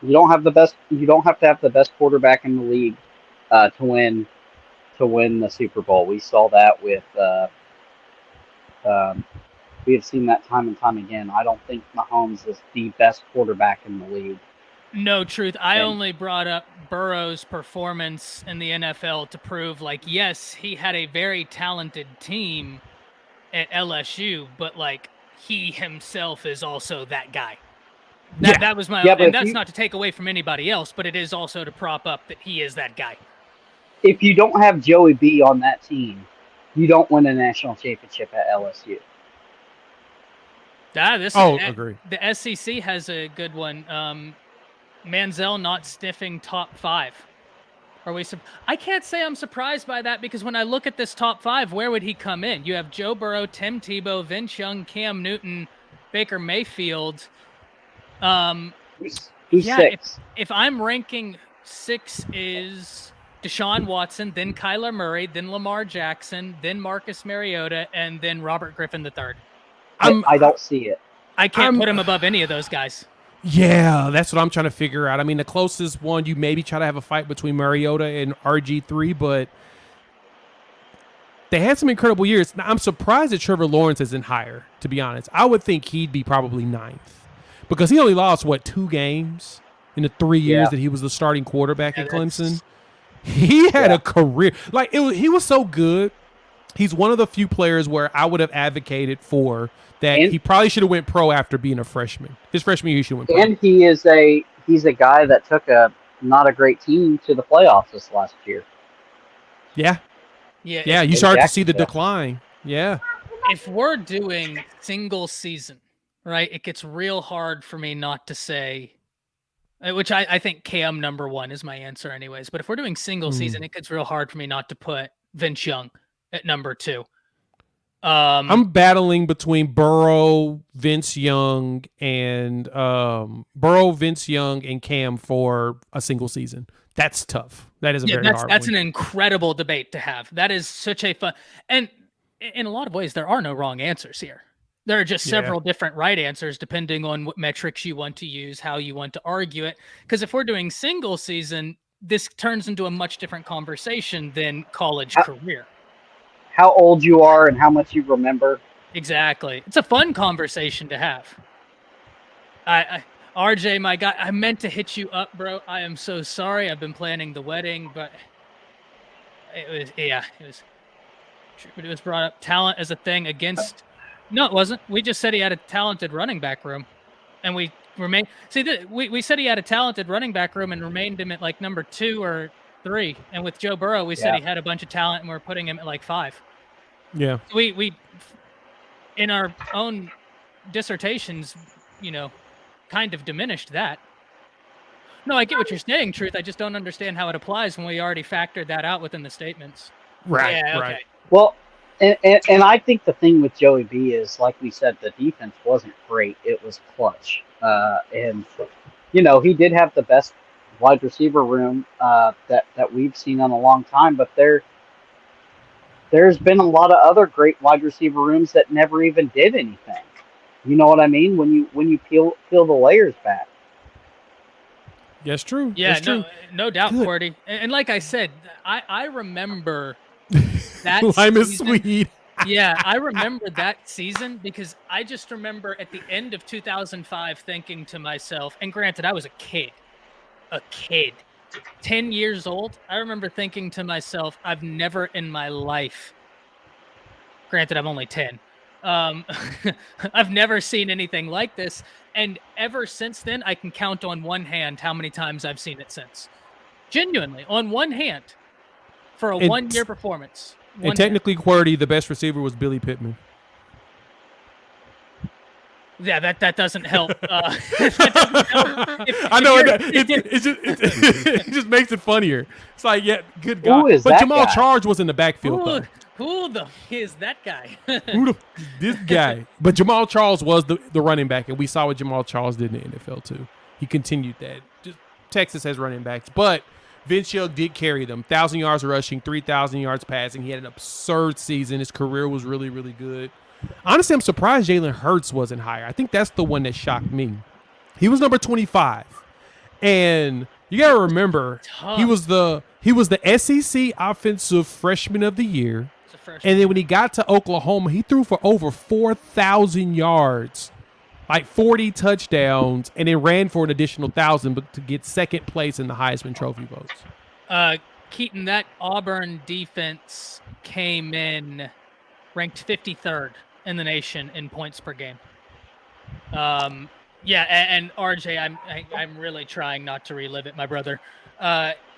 You don't have to have the best quarterback in the league to win the Super Bowl. We saw that with we have seen that time and time again. I don't think Mahomes is the best quarterback in the league.
No, Truth. I only brought up Burrow's performance in the NFL to prove, yes, he had a very talented team at LSU, but he himself is also that guy. That was my, and that's not to take away from anybody else, but it is also to prop up that he is that guy.
if you don't have Joey B on that team, you don't win a national championship at LSU.
Agree.
The SEC has a good one. Manziel not sniffing top 5. Are we? I can't say I'm surprised by that because when I look at this top 5, where would he come in? You have Joe Burrow, Tim Tebow, Vince Young, Cam Newton, Baker Mayfield.
Who's 6?
If I'm ranking 6 is Deshaun Watson, then Kyler Murray, then Lamar Jackson, then Marcus Mariota, and then Robert Griffin III.
I don't see it.
I can't put him above any of those guys.
Yeah, that's what I'm trying to figure out. I mean, the closest one, you maybe try to have a fight between Mariota and RG3, but they had some incredible years. Now, I'm surprised that Trevor Lawrence isn't higher, to be honest. I would think he'd be probably 9th because he only lost, 2 games in the 3 years that he was the starting quarterback at Clemson. He had a career. He was so good. He's one of the few players where I would have advocated for that he probably should have went pro after being a freshman. His freshman year, he should have went pro.
And he's a guy that took a not a great team to the playoffs this last year.
Yeah. You start to see the decline. Yeah.
If we're doing single season, right, it gets real hard for me not to say, which I think Cam number 1 is my answer anyways. But if we're doing single season, it gets real hard for me not to put Vince Young at number 2.
I'm battling between Burrow, Vince Young, and Cam for a single season. That's tough. That is a very hard
That's
one.
an incredible debate to have. That is such a fun, and in a lot of ways, there are no wrong answers here. There are just several different right answers depending on what metrics you want to use, how you want to argue it. Because if we're doing single season, this turns into a much different conversation than college career.
How old you are and how much you remember.
Exactly. It's a fun conversation to have. RJ, my guy, I meant to hit you up, bro. I am so sorry. I've been planning the wedding, but it was brought up talent as a thing against. No, it wasn't. We just said he had a talented running back room, and we remained. We said he had a talented running back room and remained him at number 2 or 3, and with Joe Burrow, we said he had a bunch of talent, and we're putting him at 5.
Yeah.
We in our own dissertations, kind of diminished that. No, I get what you're saying, Truth. I just don't understand how it applies when we already factored that out within the statements.
Right.
Yeah, okay.
Right.
Well, and I think the thing with Joey B is, like we said, the defense wasn't great. It was clutch. And he did have the best wide receiver room that we've seen in a long time, but there's been a lot of other great wide receiver rooms that never even did anything. You know what I mean? When you peel the layers back.
Yes, true.
Yeah,
That's true.
No doubt, Cordy. And like I said, I remember that
Lime is
season.
sweet.
Yeah, I remember that season because I just remember at the end of 2005 thinking to myself, and granted, I was a kid, 10 years old. I remember thinking to myself, I've never in my life, granted, I'm only 10. I've never seen anything like this. And ever since then, I can count on one hand how many times I've seen it since. Genuinely, on one hand, for a one-year performance.
And technically, QWERTY, the best receiver was Billy Pittman.
Yeah, that doesn't help. That doesn't help.
I know it just makes it funnier. It's like, yeah, good guy.
Who is
but
that
Jamal
guy?
Charles was in the backfield, though.
Who the is that guy?
This guy. But Jamal Charles was the running back, and we saw what Jamal Charles did in the NFL, too. He continued that. Just Texas has running backs. But Vince Young did carry them. 1,000 yards rushing, 3,000 yards passing. He had an absurd season. His career was really, really good. Honestly, I'm surprised Jalen Hurts wasn't higher. I think that's the one that shocked me. He was number 25. And you got to remember, he was the SEC Offensive Freshman of the Year. And then when he got to Oklahoma, he threw for over 4,000 yards, like 40 touchdowns, and then ran for an additional 1,000 but to get second place in the Heisman Trophy votes.
Keaton, that Auburn defense came in ranked 53rd in the nation in points per game. Yeah, and RJ, I'm really trying not to relive it, my brother.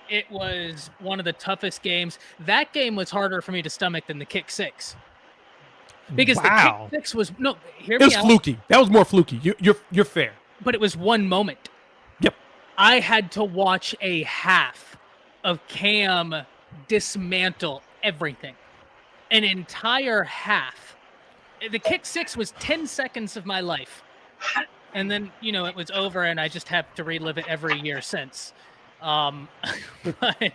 It was one of the toughest games. That game was harder for me to stomach than the kick six. Because the kick six was hear me
It was
out.
fluky. That was more fluky. You're fair.
But it was one moment.
Yep.
I had to watch a half of Cam dismantle everything. An entire half. The kick six was 10 seconds of my life. And then, it was over, and I just have to relive it every year since. But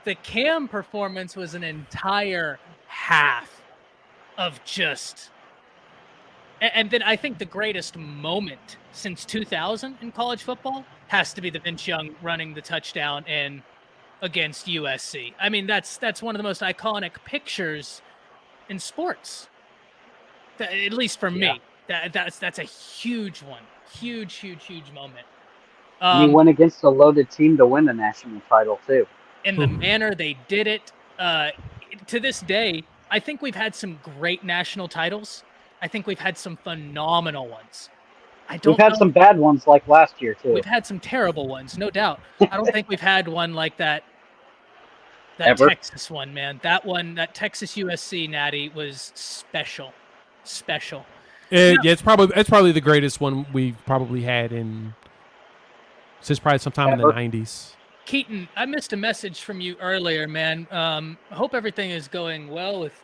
the Cam performance was an entire half of just. And then I think the greatest moment since 2000 in college football has to be the Vince Young running the touchdown against USC. I mean, that's one of the most iconic pictures in sports, at least for me. That's a huge one. Huge moment.
You went against a loaded team to win the national title, too.
In the manner they did it, to this day, I think we've had some great national titles. I think we've had some phenomenal ones.
We've had some bad ones like last year, too.
We've had some terrible ones, no doubt. I don't think we've had one like that
Ever?
Texas one, man. That Texas USC natty was special.
Yeah, it's probably the greatest one we've probably had since probably sometime in the 90s.
Keaton, I missed a message from you earlier, man. I hope everything is going well with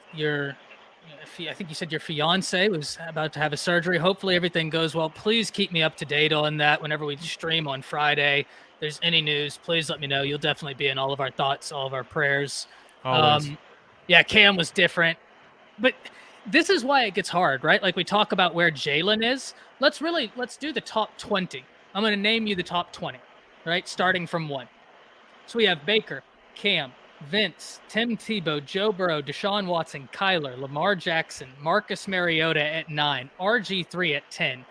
I think you said your fiance was about to have a surgery. Hopefully everything goes well. Please keep me up to date on that whenever we stream on Friday. If there's any news, please let me know. You'll definitely be in all of our thoughts, all of our prayers.
Always.
Cam was different. But this is why it gets hard, right? Like we talk about where Jalen is. Let's do the top 20. I'm going to name you the top 20, right? Starting from 1. So we have Baker, Cam, Vince, Tim Tebow, Joe Burrow, Deshaun Watson, Kyler, Lamar Jackson, Marcus Mariota at 9, RG3 at 10,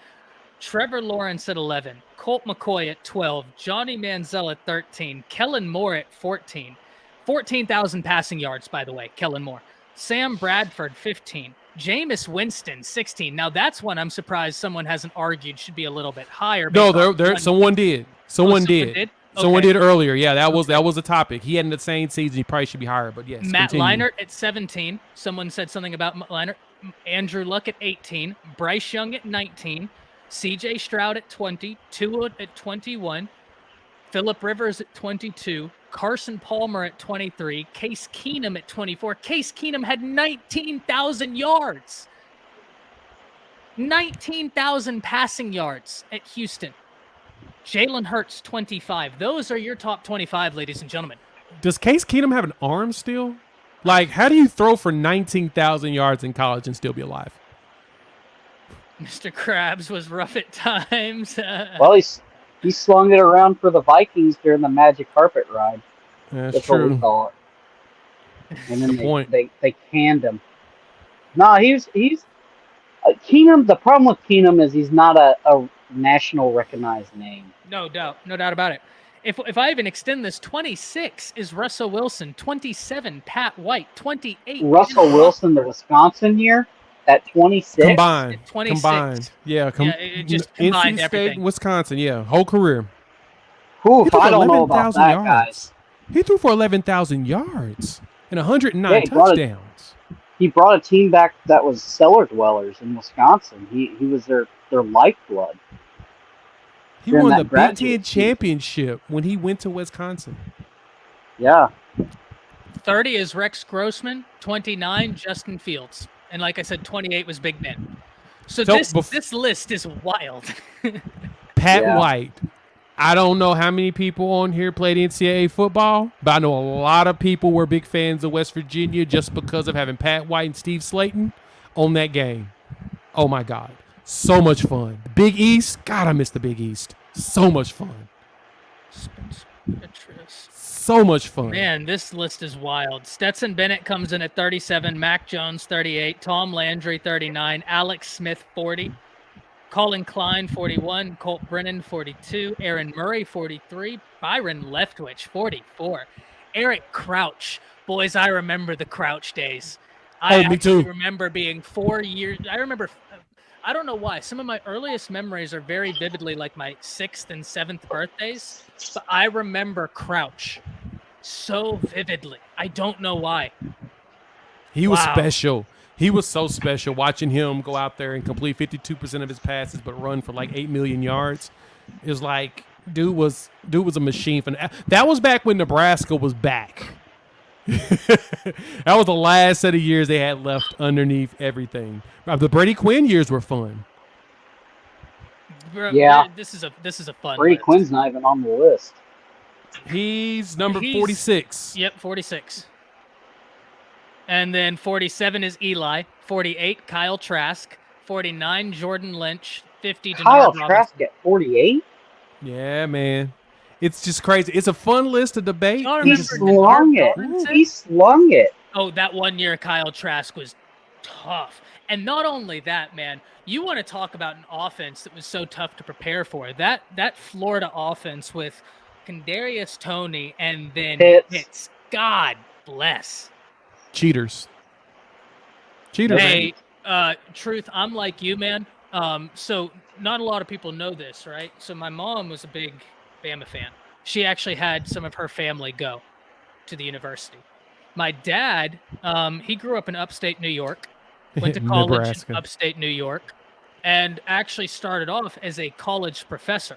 Trevor Lawrence at 11, Colt McCoy at 12, Johnny Manziel at 13, Kellen Moore at 14, 14,000 passing yards, by the way, Kellen Moore, Sam Bradford 15, Jameis Winston 16. Now that's one I'm surprised someone hasn't argued should be a little bit higher.
No, someone did. Someone did. Someone did earlier. Yeah, that was a topic. He had an insane season. He probably should be higher, but yes.
Matt
continue.
Leinart at 17. Someone said something about Leinart. Andrew Luck at 18. Bryce Young at 19. CJ Stroud at 20. Tua at 21. Phillip Rivers at 22. Carson Palmer at 23. Case Keenum at 24. Case Keenum had 19,000 yards. 19,000 passing yards at Houston. Jalen Hurts, 25. Those are your top 25, ladies and gentlemen.
Does Case Keenum have an arm still? Like, how do you throw for 19,000 yards in college and still be alive?
Mr. Krabs was rough at times.
Well, he slung it around for the Vikings during the magic carpet ride.
That's
true. What we call it. And then they canned him. No, he's Keenum. The problem with Keenum is he's not a national recognized name.
No doubt about it. If I even extend this, 26 is Russell Wilson, 27 Pat White, 28
Russell Wilson, the Wisconsin year at 26
combined.
26.
Combined, yeah.
It just combined
NC
everything.
State, Wisconsin, yeah, whole career.
Oof, I don't know about that,
yards.
guys.
He threw for 11,000 yards and 109 touchdowns.
He brought a team back that was cellar dwellers in Wisconsin. He was their lifeblood.
He won the Big Ten championship when he went to Wisconsin.
Yeah.
30 is Rex Grossman, 29 Justin Fields, and like I said, 28 was Big Ben. So this list is wild.
Pat White. I don't know how many people on here played NCAA football, but I know a lot of people were big fans of West Virginia just because of having Pat White and Steve Slayton on that game. Oh, my God. So much fun. Big East. God, I miss the Big East. So much fun. So much fun.
Man, this list is wild. Stetson Bennett comes in at 37, Mac Jones 38, Tom Landry 39, Alex Smith 40, Colin Klein 41, Colt Brennan 42, Aaron Murray 43, Byron Leftwich 44, Eric Crouch. Boys, I remember the Crouch days.
Me too.
I remember being 4 years. I don't know why. Some of my earliest memories are very vividly like my 6th and 7th birthdays. But I remember Crouch so vividly. I don't know why.
He was
Wow.
special. He was so special watching him go out there and complete 52% of his passes, but run for like 8 million yards. It was like, dude was a machine. That was back when Nebraska was back. That was the last set of years they had left underneath everything. The Brady Quinn years were fun.
Bro,
Yeah.
this is a fun
Brady
list.
Quinn's not even on the list.
He's number 46.
Yep, 46. And then 47 is Eli. 48, Kyle Trask. 49, Jordan Lynch. 50,
Kyle
Denard
Trask
Robinson.
at 48?
Yeah, man. It's just crazy. It's a fun list to debate.
Y'all
He
remember
slung
Denard
it.
Robinson?
He slung it.
Oh, that 1 year Kyle Trask was tough. And not only that, man, you want to talk about an offense that was so tough to prepare for. That Florida offense with Kadarius Toney and then
Pitts.
God bless.
Cheaters.
Hey, Truth, I'm like you, man. So not a lot of people know this, right? So my mom was a big Bama fan. She actually had some of her family go to the university. My dad, he grew up in upstate New York, went to college
Nebraska.
in upstate New York, and actually started off as a college professor.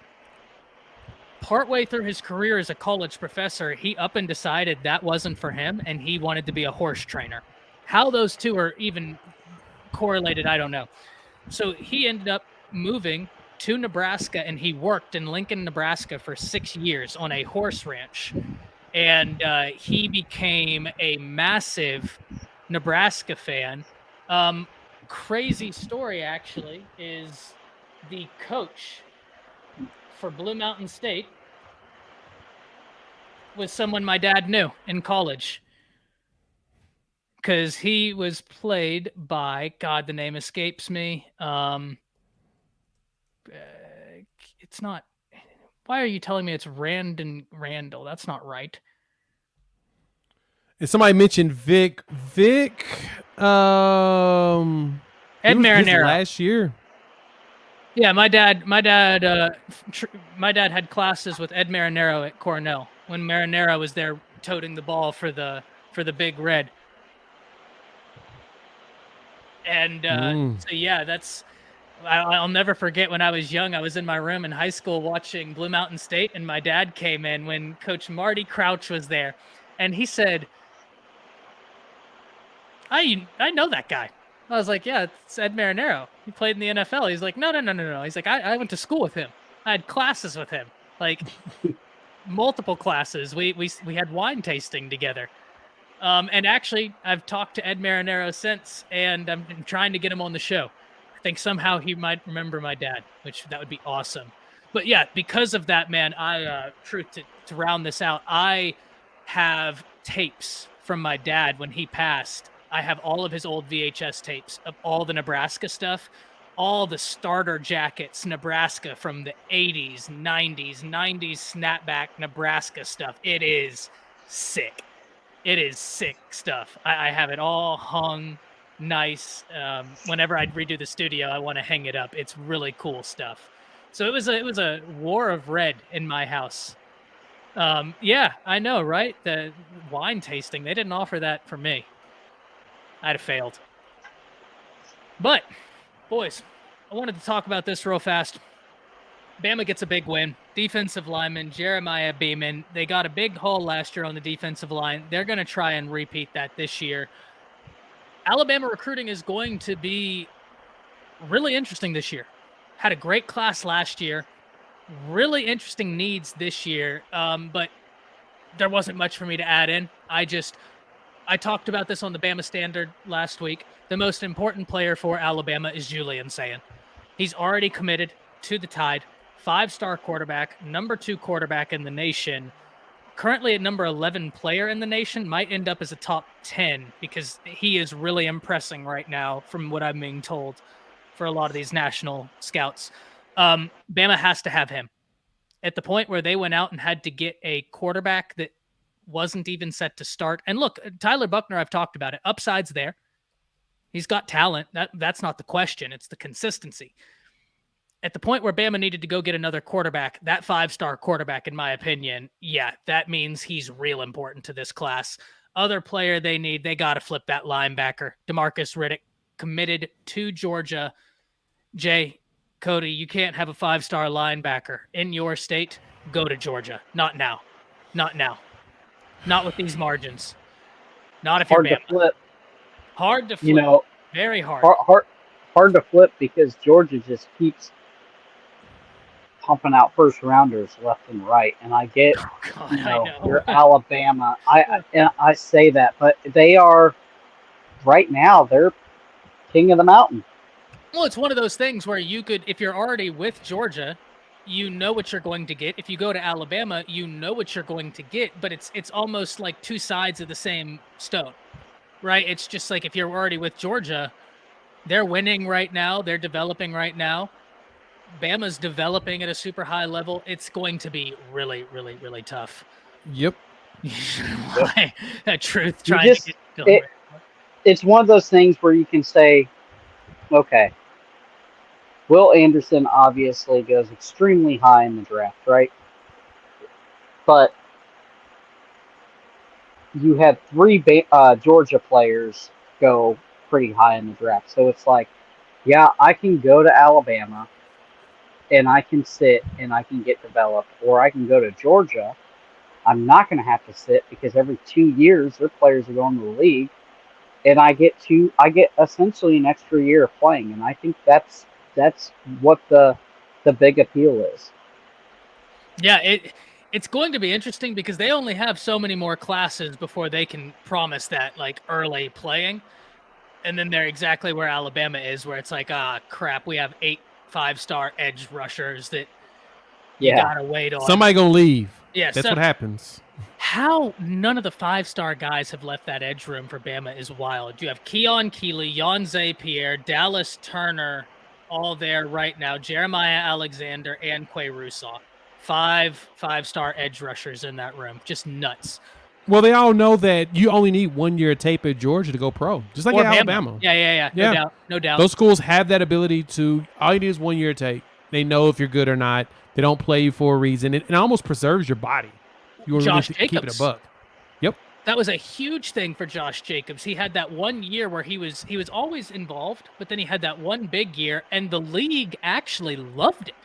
Partway through his career as a college professor, he up and decided that wasn't for him, and he wanted to be a horse trainer. How those two are even correlated, I don't know. So he ended up moving to Nebraska, and he worked in Lincoln, Nebraska for 6 years on a horse ranch. And he became a massive Nebraska fan. Crazy story, actually, is the coach for Blue Mountain State was someone my dad knew in college. Because he was played by, God, the name escapes me. It's not. Why are you telling me it's Randall? That's not right.
And somebody mentioned Vic.
Ed Marinero
last year.
Yeah, my dad had classes with Ed Marinero at Cornell when Marinero was there toting the ball for the Big Red. And so yeah, I'll never forget when I was young. I was in my room in high school watching Blue Mountain State, and my dad came in when Coach Marty Crouch was there, and he said, I know that guy. I was like, yeah, it's Ed Marinero. He played in the NFL. He's like, no. He's like, I went to school with him. I had classes with him, like multiple classes. We had wine tasting together. And actually, I've talked to Ed Marinero since, and I'm trying to get him on the show. I think somehow he might remember my dad, which that would be awesome. But yeah, because of that, man, Truth, to round this out, I have tapes from my dad when he passed. I have all of his old VHS tapes of all the Nebraska stuff, all the starter jackets, Nebraska from the 80s, 90s snapback Nebraska stuff. It is sick. It is sick stuff. I have it all hung nice. Whenever I redo the studio, I want to hang it up. It's really cool stuff. So it was a war of red in my house. Yeah, I know, right? The wine tasting, they didn't offer that for me. I'd have failed. But, boys, I wanted to talk about this real fast. Bama gets a big win. Defensive lineman Jeremiah Beeman. They got a big haul last year on the defensive line. They're going to try and repeat that this year. Alabama recruiting is going to be really interesting this year. Had a great class last year. Really interesting needs this year. But there wasn't much for me to add in. I talked about this on the Bama Standard last week. The most important player for Alabama is Julian Sayin. He's already committed to the Tide. 5-star quarterback, number 2 quarterback in the nation. Currently at number 11 player in the nation, might end up as a top 10 because he is really impressing right now from what I'm being told for a lot of these national scouts. Bama has to have him. At the point where they went out and had to get a quarterback that wasn't even set to start. And look, Tyler Buckner, I've talked about it. Upside's there. He's got talent. That's not the question. It's the consistency. at the point where Bama needed to go get another quarterback, that 5-star quarterback, in my opinion, yeah, that means he's real important to this class. Other player they got to flip that linebacker. DeMarcus Riddick committed to Georgia. Jay, Cody, you can't have a 5-star linebacker in your state. Go to Georgia. Not now. Not now. Not with these margins. Not if
Hard
you're
to
Bama.
flip.
Hard to flip.
You know,
very hard.
Hard to flip because Georgia just keeps pumping out first rounders left and right. And I get,
Oh, God,
you know,
I know.
you're Alabama. I say that, but they are right now. They're king of the mountain.
Well, it's one of those things where you could, if you're already with Georgia, you know what you're going to get. If you go to Alabama, you know what you're going to get. But it's almost like two sides of the same stone, right? It's just like if you're already with Georgia, they're winning right now. They're developing right now. Bama's developing at a super high level. It's going to be really, really, really tough.
Yep.
Why? Truth trying to get
it's one of those things where you can say, okay, Will Anderson obviously goes extremely high in the draft, right? But you had 3 Georgia players go pretty high in the draft. So it's like, yeah, I can go to Alabama and I can sit and I can get developed, or I can go to Georgia. I'm not going to have to sit because every 2 years their players are going to the league, and I get essentially an extra year of playing, and I think that's what the big appeal is.
Yeah, it's going to be interesting because they only have so many more classes before they can promise that like early playing. And then they're exactly where Alabama is, where it's like, crap, we have 8 5-star edge rushers that you gotta wait on.
Somebody gonna leave.
Yeah,
that's what happens.
How none of the 5-star guys have left that edge room for Bama is wild. You have Keon Keeley, Jan Zapier, Dallas Turner, all there right now. Jeremiah Alexander and Quay Russaw. 5 5-star edge rushers in that room. Just nuts.
Well, they all know that you only need 1 year of tape at Georgia to go pro, just like at Alabama.
Yeah. No doubt.
Those schools have that ability to. All you need is 1 year of tape. They know if you're good or not. They don't play you for a reason. It almost preserves your body. You were
Josh
really keep it a buck. Yep.
That was a huge thing for Josh Jacobs. He had that 1 year where he was always involved, but then he had that one big year, and the league actually loved it.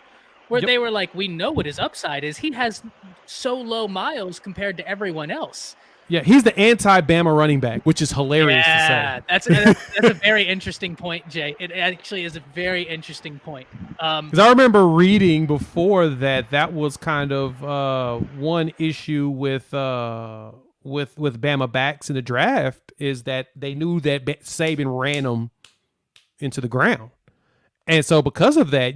Where they were like, we know what his upside is. He has so low miles compared to everyone else.
Yeah, he's the anti-Bama running back, which is hilarious to say.
That's a very interesting point, Jay. It actually is a very interesting point.
Because I remember reading before that was kind of one issue with Bama backs in the draft is that they knew that Saban ran them into the ground. And so because of that,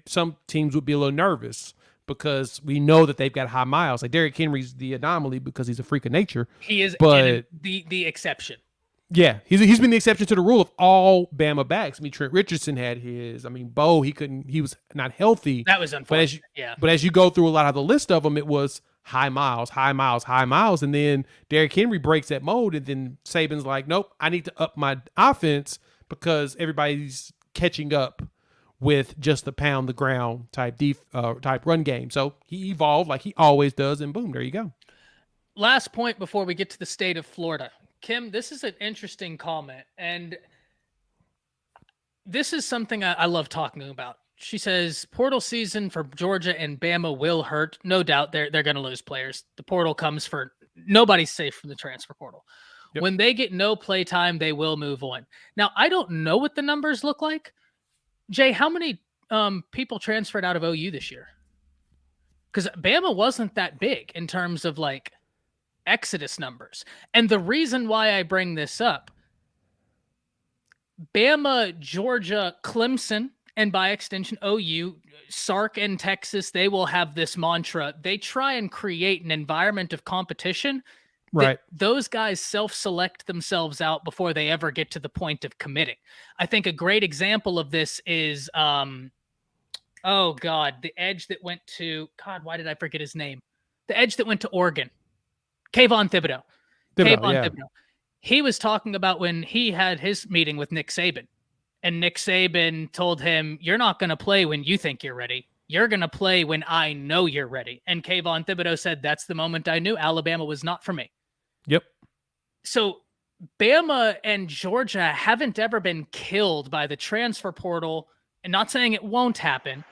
some teams would be a little nervous because we know that they've got high miles. Like Derrick Henry's the anomaly because he's a freak of nature.
He is,
but
the exception.
Yeah, he's been the exception to the rule of all Bama backs. I mean, Trent Richardson had his. I mean, Bo, he was not healthy.
That was unfortunate.
But as you go through a lot of the list of them, it was high miles, and then Derrick Henry breaks that mold, and then Saban's like, nope, I need to up my offense because everybody's catching up with just the pound the ground type run game. So he evolved like he always does, and boom, there you go.
Last point before we get to the state of Florida. Kim, this is an interesting comment, and this is something I love talking about. She says, portal season for Georgia and Bama will hurt. No doubt they're going to lose players. The portal comes for nobody's safe from the transfer portal. Yep. When they get no play time, they will move on. Now, I don't know what the numbers look like. Jay, how many people transferred out of OU this year? Because Bama wasn't that big in terms of like exodus numbers. And the reason why I bring this up, Bama, Georgia, Clemson, and by extension, OU, Sark and Texas, they will have this mantra. They try and create an environment of competition.
Right.
Those guys self-select themselves out before they ever get to the point of committing. I think a great example of this is, the edge that went to, why did I forget his name? The edge that went to Oregon. Kayvon Thibodeau. Thibodeau. He was talking about when he had his meeting with Nick Saban. And Nick Saban told him, you're not going to play when you think you're ready. You're going to play when I know you're ready. And Kayvon Thibodeau said, that's the moment I knew Alabama was not for me.
Yep.
So Bama and Georgia haven't ever been killed by the transfer portal, and not saying it won't happen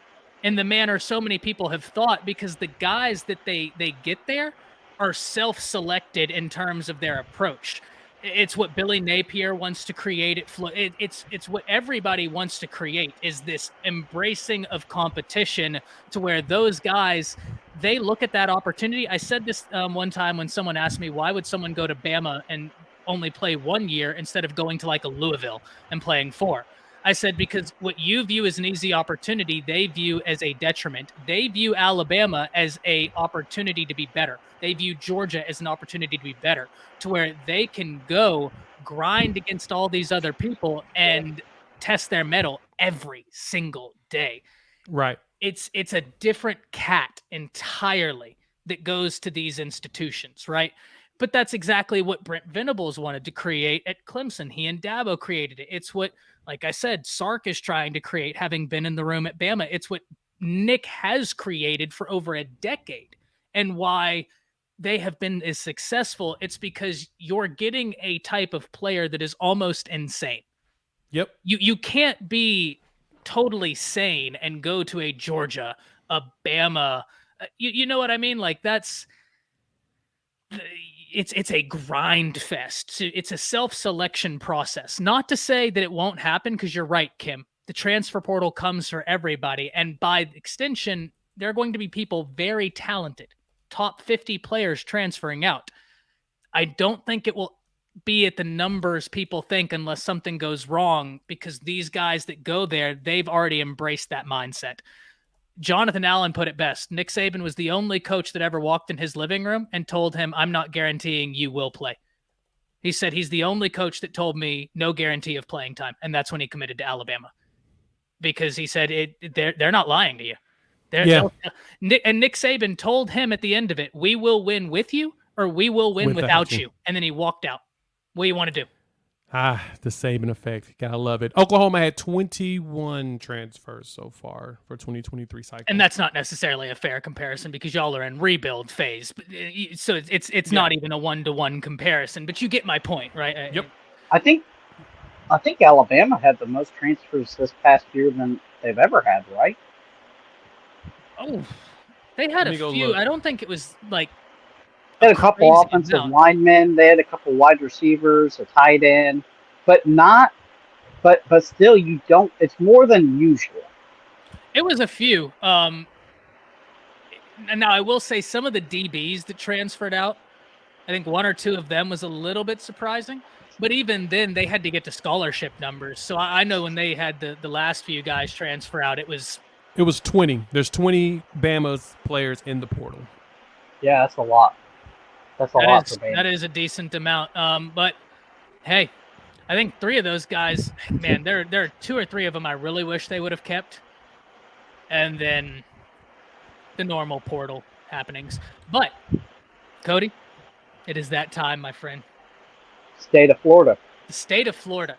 in the manner so many people have thought, because the guys that they get there are self-selected in terms of their approach. It's what Billy Napier wants to create. It's what everybody wants to create, is this embracing of competition, to where those guys, they look at that opportunity. I said this one time when someone asked me, why would someone go to Bama and only play 1 year instead of going to like a Louisville and playing 4? I said, because what you view as an easy opportunity, they view as a detriment. They view Alabama as a opportunity to be better. They view Georgia as an opportunity to be better, to where they can go grind against all these other people and test their mettle every single day.
Right.
It's a different cat entirely that goes to these institutions, right? But that's exactly what Brent Venables wanted to create at Clemson. He and Dabo created it. It's what, like I said, Sark is trying to create, having been in the room at Bama. It's what Nick has created for over a decade. And why they have been as successful, it's because you're getting a type of player that is almost insane.
Yep.
You can't be totally sane and go to a Georgia, a Bama. You know what I mean? Like, that's... It's a grind fest. It's a self-selection process. Not to say that it won't happen, because you're right, Kim. The transfer portal comes for everybody. And by extension, there are going to be people very talented, top 50 players transferring out. I don't think it will be at the numbers people think unless something goes wrong, because these guys that go there, they've already embraced that mindset. Jonathan Allen put it best. Nick Saban was the only coach that ever walked in his living room and told him, I'm not guaranteeing you will play. He said he's the only coach that told me no guarantee of playing time. And that's when he committed to Alabama, because he said they're not lying to you. And Nick Saban told him at the end of it, we will win with you, or we will win without you. And then he walked out. What do you want to do?
The Saban effect. Gotta love it. Oklahoma had 21 transfers so far for 2023 cycle.
And that's not necessarily a fair comparison, because y'all are in rebuild phase. So it's not even a one-to-one comparison, but you get my point, right?
Yep.
I think Alabama had the most transfers this past year than they've ever had, right?
Oh, they had a few.
Look.
I don't think it was like...
They had a couple offensive linemen. They had a couple wide receivers, a tight end, but still, you don't. It's more than usual.
It was a few. And now I will say, some of the DBs that transferred out, I think 1 or 2 of them was a little bit surprising. But even then, they had to get to scholarship numbers. So I know when they had the last few guys transfer out, it was
20. There's 20 Bama's players in the portal.
Yeah, that's a lot. That's a lot for Bama.
That is a decent amount. But hey, I think 3 of those guys, man, there are 2 or 3 of them I really wish they would have kept. And then the normal portal happenings. But Cody, it is that time, my friend.
State of Florida.
The state of Florida.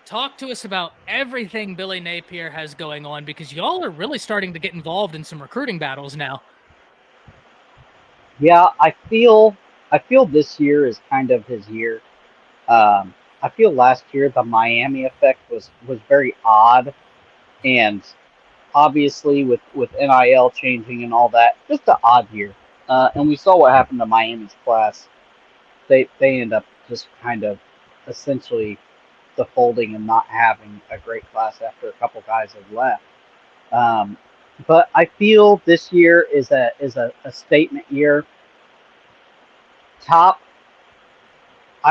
Talk to us about everything Billy Napier has going on, because y'all are really starting to get involved in some recruiting battles now.
Yeah, I feel this year is kind of his year. I feel last year the Miami effect was very odd, and obviously with NIL changing and all that, just an odd year. And we saw what happened to Miami's class. They end up just kind of essentially defaulting and not having a great class after a couple guys have left. But I feel this year is a statement year. I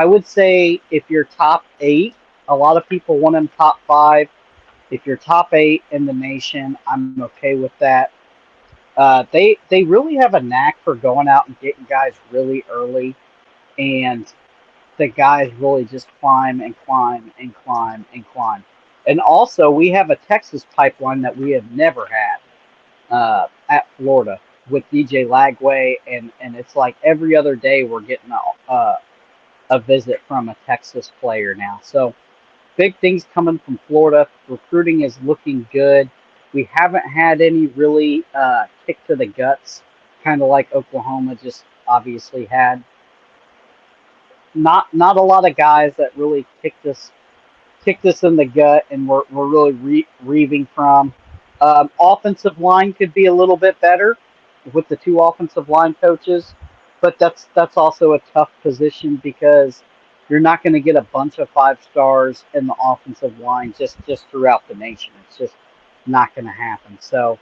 would say if you're top 8, a lot of people want them top 5. If you're top 8 in the nation, I'm okay with that. They really have a knack for going out and getting guys really early, and the guys really just climb and climb and climb and climb. And also, we have a Texas pipeline that we have never had at Florida with DJ Lagway, and it's like every other day we're getting a visit from a Texas player now. So big things coming from Florida. Recruiting is looking good. We haven't had any really kick to the guts, kind of like Oklahoma just obviously had. Not a lot of guys that really kicked us in the gut, and we're really reaving from. Offensive line could be a little bit better with the two offensive line coaches, but that's also a tough position because you're not going to get a bunch of 5 stars in the offensive line just throughout the nation. It's just not going to happen. So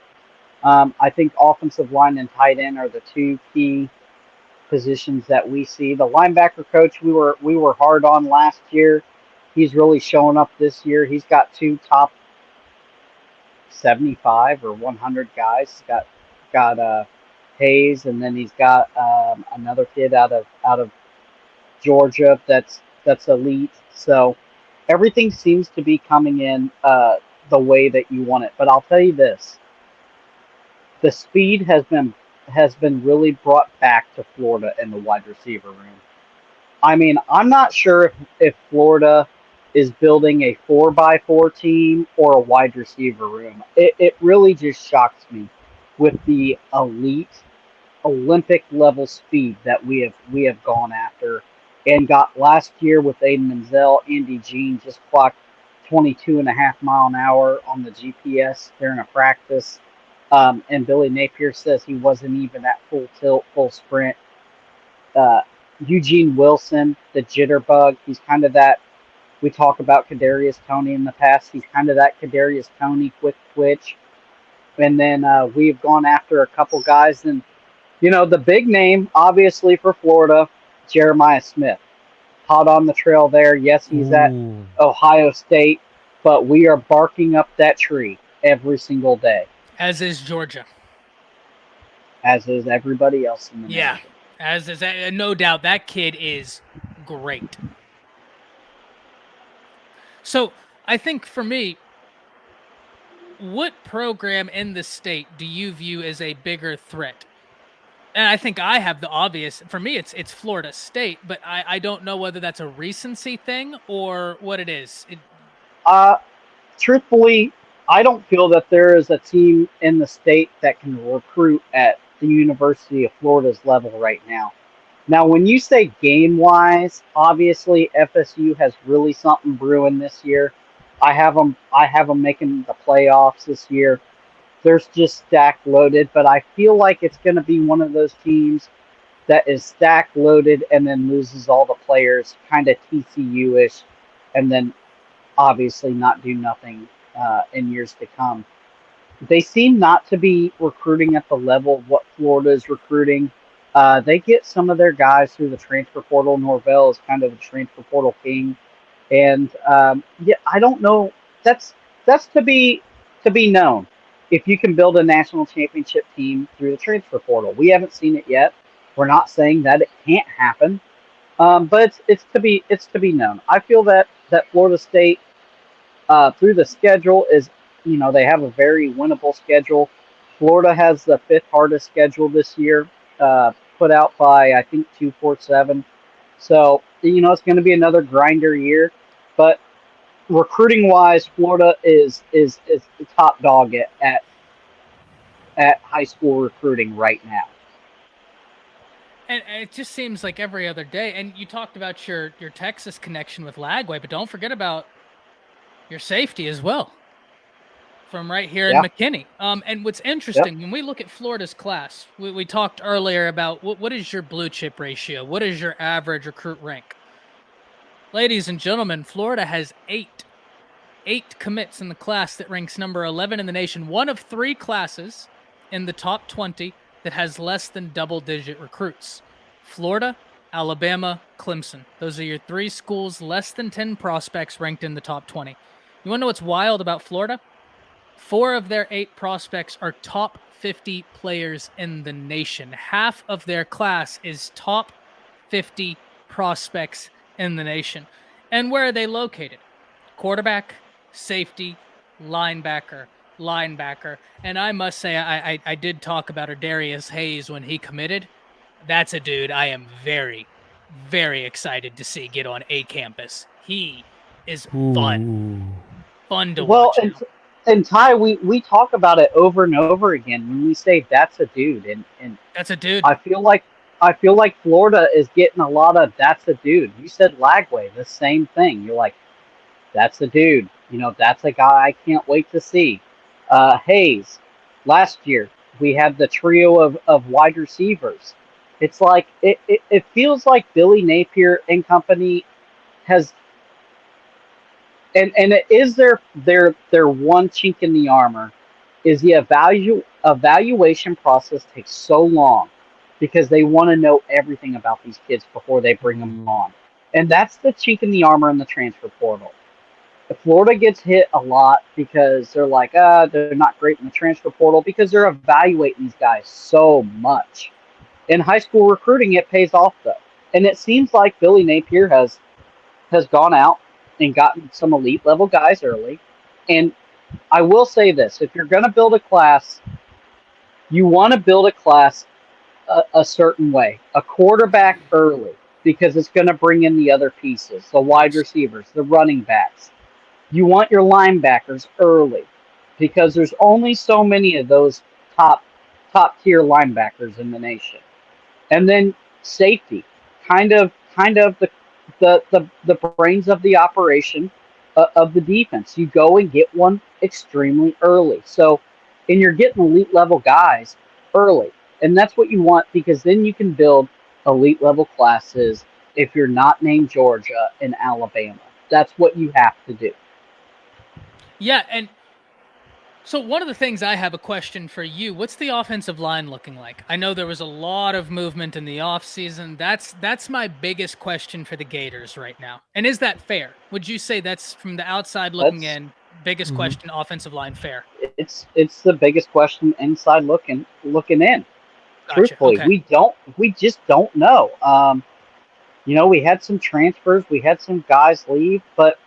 I think offensive line and tight end are the two key positions that we see. The linebacker coach we were hard on last year. He's really showing up this year. He's got 2 top 75 or 100 guys. He's got Hayes, and then he's got another kid out of Georgia that's elite. So everything seems to be coming in the way that you want it. But I'll tell you this: the speed has been really brought back to Florida in the wide receiver room. I mean, I'm not sure if Florida is building a 4x4 team or a wide receiver room. It really just shocks me with the elite Olympic level speed that we have gone after and got last year with Aiden Menzel. Andy Jean just clocked 22.5 mile an hour on the GPS during a practice. And Billy Napier says he wasn't even at full tilt, full sprint. Eugene Wilson, the jitterbug, he's kind of that. We talk about Kadarius Toney in the past. He's kind of that Kadarius Toney, quick twitch. And then we've gone after a couple guys. And, the big name, obviously, for Florida, Jeremiah Smith. Hot on the trail there. Yes, he's at Ohio State, but we are barking up that tree every single day.
As is Georgia.
As is everybody else in the
nation.
Nation.
As is, no doubt, that kid is great. So I think for me, what program in the state do you view as a bigger threat? And I think I have the obvious. For me, it's Florida State, but I don't know whether that's a recency thing or what it is.
Truthfully, I don't feel that there is a team in the state that can recruit at the University of Florida's level right now. Now, when you say game-wise, obviously FSU has really something brewing this year. I have them making the playoffs this year. They're just stacked loaded, but I feel like it's going to be one of those teams that is stacked loaded and then loses all the players, kind of TCU-ish, and then obviously not do nothing in years to come. They seem not to be recruiting at the level of what Florida is recruiting. They get some of their guys through the transfer portal. Norvell is kind of the transfer portal king, and I don't know. That's to be known. If you can build a national championship team through the transfer portal, we haven't seen it yet. We're not saying that it can't happen, but it's to be known. I feel that Florida State through the schedule is, they have a very winnable schedule. Florida has the 5th hardest schedule this year, put out by, I think, 247. So, it's going to be another grinder year. But recruiting-wise, Florida is the top dog at high school recruiting right now.
And it just seems like every other day. And you talked about your Texas connection with Lagway, but don't forget about your safety as well from right here in McKinney. And what's interesting, when we look at Florida's class, we talked earlier about what is your blue chip ratio? What is your average recruit rank? Ladies and gentlemen, Florida has eight commits in the class that ranks number 11 in the nation. One of 3 classes in the top 20 that has less than double-digit recruits. Florida, Alabama, Clemson. Those are your 3 schools, less than 10 prospects ranked in the top 20. You want to know what's wild about Florida? 4 of their 8 prospects are top 50 players in the nation. Half of their class is top 50 prospects in the nation. And where are they located? Quarterback, safety, linebacker. And I must say, I did talk about Darius Hayes when he committed. That's a dude I am very, very excited to see get on a campus. He is fun. Fun to watch.
And Ty, we talk about it over and over again when we say that's a dude, and
that's a dude.
I feel like Florida is getting a lot of that's a dude. You said Lagway, the same thing. You're like, that's a dude. That's a guy I can't wait to see. HAVES, last year we had the trio of wide receivers. It's like it feels like Billy Napier and company has. And it is their one chink in the armor is the evaluation process takes so long because they want to know everything about these kids before they bring them on. And that's the chink in the armor in the transfer portal. Florida gets hit a lot because they're like, they're not great in the transfer portal because they're evaluating these guys so much. In high school recruiting, it pays off, though. And it seems like Billy Napier has gone out and gotten some elite level guys early. And I will say this, if you're going to build a class, you want to build a class a certain way. A quarterback early, because it's going to bring in the other pieces, the wide receivers, the running backs. You want your linebackers early, because there's only so many of those top tier linebackers in the nation. And then safety, kind of the brains of the operation of the defense. You go and get one extremely early. So, and you're getting elite level guys early. And that's what you want, because then you can build elite level classes if you're not named Georgia and Alabama. That's what you have to do.
Yeah, and so one of the things I have a question for you, what's the offensive line looking like? I know there was a lot of movement in the offseason. That's my biggest question for the Gators right now. And is that fair? Would you say that's, from the outside looking in, biggest question, offensive line fair?
It's the biggest question inside looking in.
Gotcha.
Truthfully,
okay.
we just don't know. We had some transfers, we had some guys leave, but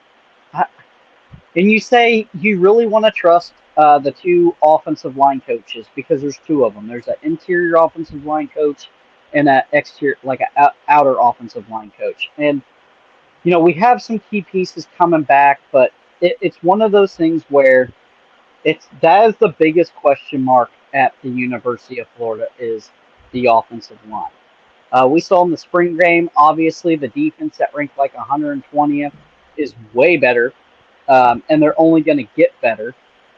and you say you really want to trust the two offensive line coaches, because there's two of them. There's an interior offensive line coach and an exterior, like an outer offensive line coach. And, we have some key pieces coming back, but it's one of those things where that is the biggest question mark at the University of Florida, is the offensive line. We saw in the spring game, obviously, the defense that ranked like 120th is way better. And they're only going to get better.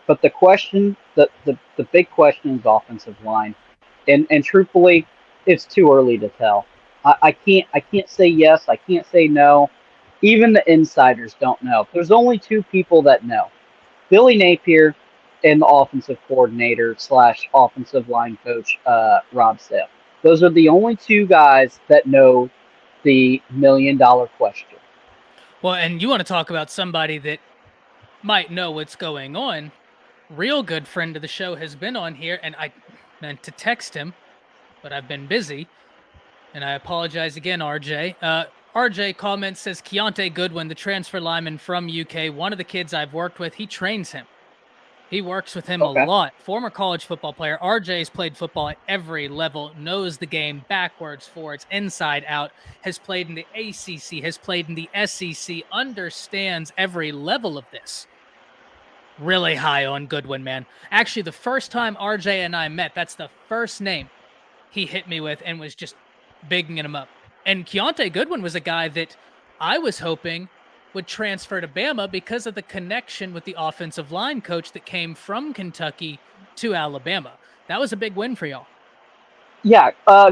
But the question, the big question is offensive line. And truthfully, it's too early to tell. I can't say yes, I can't say no. Even the insiders don't know. There's only two people that know. Billy Napier and the offensive coordinator / offensive line coach, Rob Seth. Those are the only two guys that know the $1 million question.
Well, and you want to talk about somebody that might know what's going on. Real good friend of the show has been on here, and I meant to text him, but I've been busy, and I apologize again, RJ. RJ comments, says, Keontae Goodwin, the transfer lineman from UK, one of the kids I've worked with, he trains him. He works with him a lot. Former college football player. RJ's played football at every level, knows the game backwards, forwards, inside out, has played in the ACC, has played in the SEC, understands every level of this. Really high on Goodwin, man. Actually, the first time RJ and I met, that's the first name he hit me with and was just bigging him up. And Keontae Goodwin was a guy that I was hoping would transfer to Bama because of the connection with the offensive line coach that came from Kentucky to Alabama. That was a big win for y'all.
Yeah,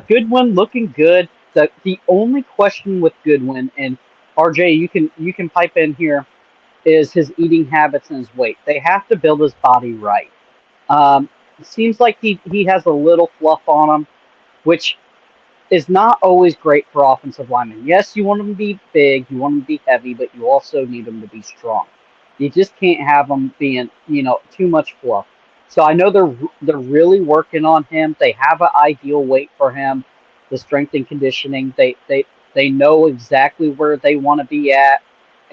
Goodwin looking good. The only question with Goodwin, and RJ, you can pipe in here, is his eating habits and his weight. They have to build his body right. It seems like he has a little fluff on him, which is not always great for offensive linemen. Yes, you want them to be big, you want them to be heavy, but you also need them to be strong. You just can't have them being, too much fluff. So I know they're really working on him. They have an ideal weight for him, the strength and conditioning. They know exactly where they want to be at.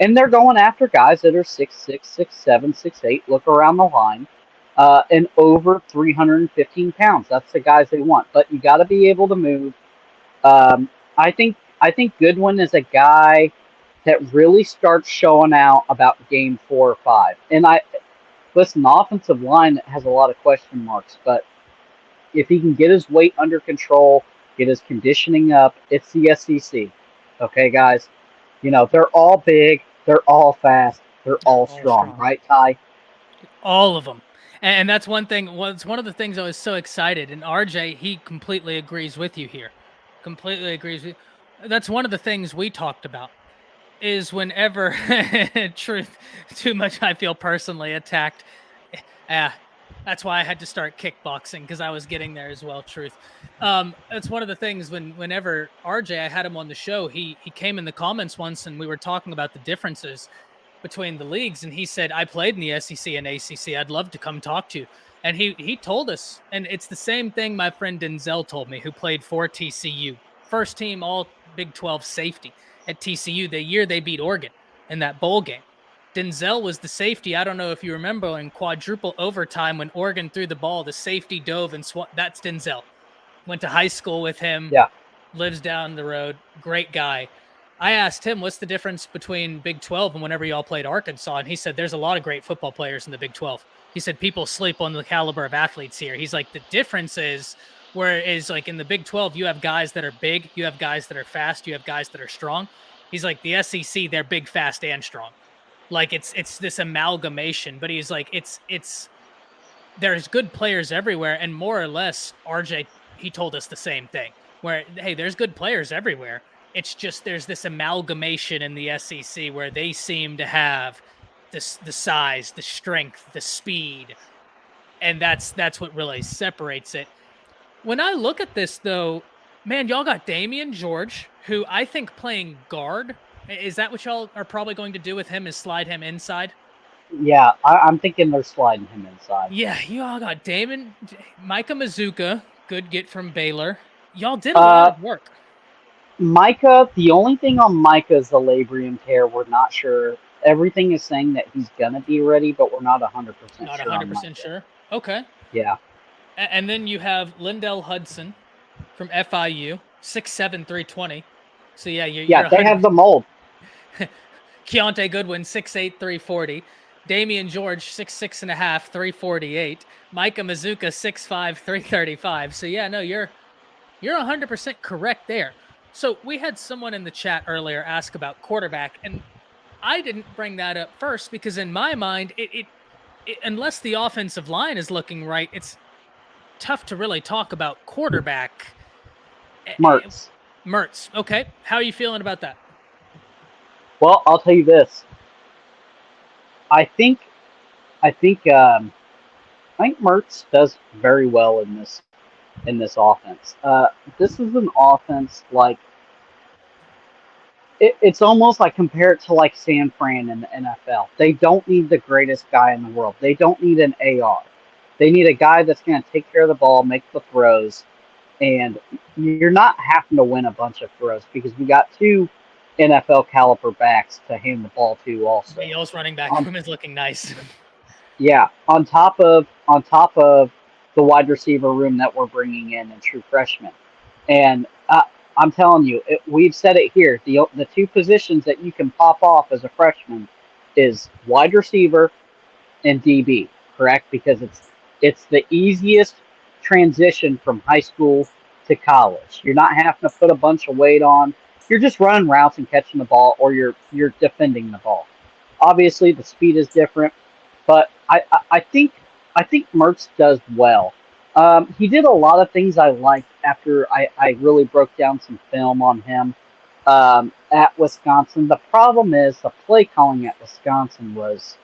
And they're going after guys that are 6'6", 6'7", 6'8", look around the line, and over 315 pounds. That's the guys they want. But you got to be able to move. I think Goodwin is a guy that really starts showing out about game 4 or 5. And listen, the offensive line has a lot of question marks, but if he can get his weight under control, get his conditioning up, it's the SEC. Okay, guys? They're all big, they're all fast, they're all strong, right, Ty?
All of them. And that's one thing. Well, it's one of the things I was so excited. And RJ, he completely agrees with you here. Completely agrees with you. That's one of the things we talked about is whenever truth too much I feel personally attacked. That's why I had to start kickboxing, because I was getting there as well. Truth. It's one of the things whenever RJ, I had him on the show, he came in the comments once and we were talking about the differences between the leagues, and he said, I played in the SEC and ACC. I'd love to come talk to you. And he told us, and it's the same thing my friend Denzel told me, who played for TCU, first team all Big 12 safety at TCU the year they beat Oregon in that bowl game. Denzel was the safety. I don't know if you remember in quadruple overtime when Oregon threw the ball, the safety dove and that's Denzel. Went to high school with him.
Yeah.
Lives down the road. Great guy. I asked him, what's the difference between Big 12 and whenever y'all played Arkansas? And he said, there's a lot of great football players in the Big 12. He said, people sleep on the caliber of athletes here. He's like, the difference is like in the Big 12, you have guys that are big, you have guys that are fast, you have guys that are strong. He's like, the SEC, they're big, fast, and strong. Like it's this amalgamation, but he's like, there's good players everywhere. And more or less, RJ, he told us the same thing where, hey, there's good players everywhere. It's just there's this amalgamation in the SEC where they seem to have the size, the strength, the speed, and that's what really separates it. When I look at this, though, man, y'all got Damian George, who I think playing guard, is that what y'all are probably going to do with him, is slide him inside?
Yeah, I'm thinking they're sliding him inside.
Yeah, you all got Micah Mazuka, good get from Baylor. Y'all did a lot of work.
Micah, the only thing on Micah is the labrum tear. We're not sure. Everything is saying that he's going to be ready, but we're not 100% sure.
Not 100% sure. Okay.
Yeah.
And then you have Lindell Hudson from FIU, 6'7", 320. So, yeah, you're
they have the mold.
Keontae Goodwin, 6'8", 340. Damian George, 6'6" and a half, 348. Micah Mazuka, 6'5", 335. So, yeah, no, you're 100% correct there. So we had someone in the chat earlier ask about quarterback, and I didn't bring that up first because in my mind, it unless the offensive line is looking right, it's tough to really talk about quarterback.
Mertz.
Okay. How are you feeling about that?
Well, I'll tell you this. I think Mertz does very well in this offense. This is an offense like it's almost like compare it to like San Fran in the NFL. They don't need the greatest guy in the world. They don't need an AR. They need a guy that's going to take care of the ball, make the throws, and you're not having to win a bunch of throws because we got two NFL caliber backs to hand the ball to also.
Y'all's running back room is looking nice.
Yeah, on top of the wide receiver room that we're bringing in true freshmen. And I'm telling you, we've said it here, the two positions that you can pop off as a freshman is wide receiver and DB, correct? Because it's the easiest transition from high school to college. You're not having to put a bunch of weight on. You're just running routes and catching the ball, or you're defending the ball. Obviously, the speed is different, but I think Mertz does well. He did a lot of things I liked after I really broke down some film on him at Wisconsin. The problem is the play calling at Wisconsin was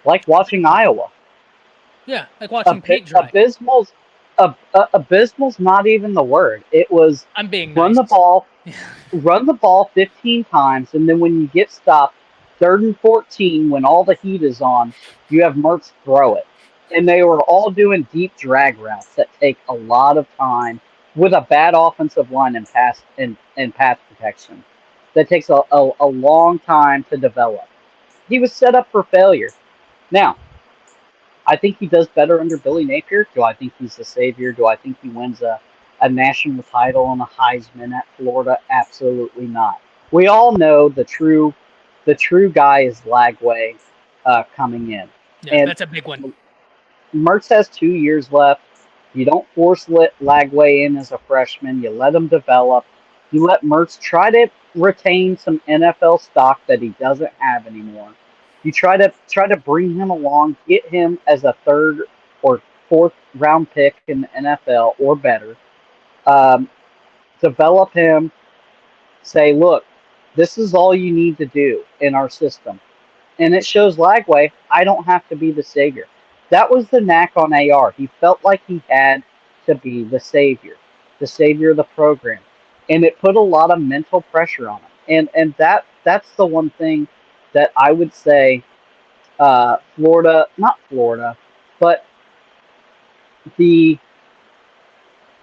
like watching Iowa.
Yeah, like watching paint dry.
Abysmal's not even the word. It was
I'm being
run
nice.
run the ball 15 times, and then when you get stopped, 3rd and 14, when all the heat is on, you have Mertz throw it. And they were all doing deep drag routes that take a lot of time with a bad offensive line and pass protection. That takes a long time to develop. He was set up for failure. Now, I think he does better under Billy Napier. Do I think he's the savior? Do I think he wins a national title and a Heisman at Florida? Absolutely not. we all know the true guy is Lagway coming in.
Yeah,
And
that's a big one.
Mertz has 2 years left. You don't force Lagway in as a freshman. You let him develop. You let Mertz try to retain some NFL stock that he doesn't have anymore. You try to bring him along, get him as a third or fourth round pick in the NFL or better. Um, Develop him. Say, look, this is all you need to do in our system. And it shows Lagway, I don't have to be the savior. That was the knack on AR. He felt like he had to be the savior of the program. And it put a lot of mental pressure on him. And that's the one thing that I would say not Florida, but the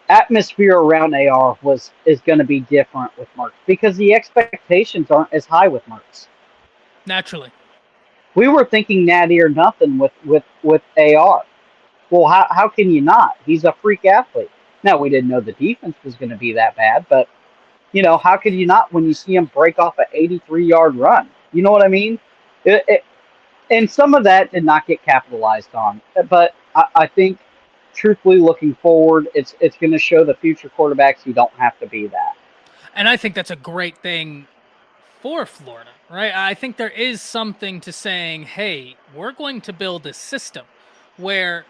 atmosphere around AR is going to be different with Mertz because the expectations aren't as high with Mertz.
Naturally.
We were thinking natty or nothing with AR. Well, how can you not? He's a freak athlete. Now, we didn't know the defense was going to be that bad, but, how could you not when you see him break off an 83-yard run? You know what I mean? And some of that did not get capitalized on. But I think, truthfully, looking forward, it's going to show the future quarterbacks you don't have to be that.
And I think that's a great thing for Florida, right? I think there is something to saying, hey, we're going to build a system where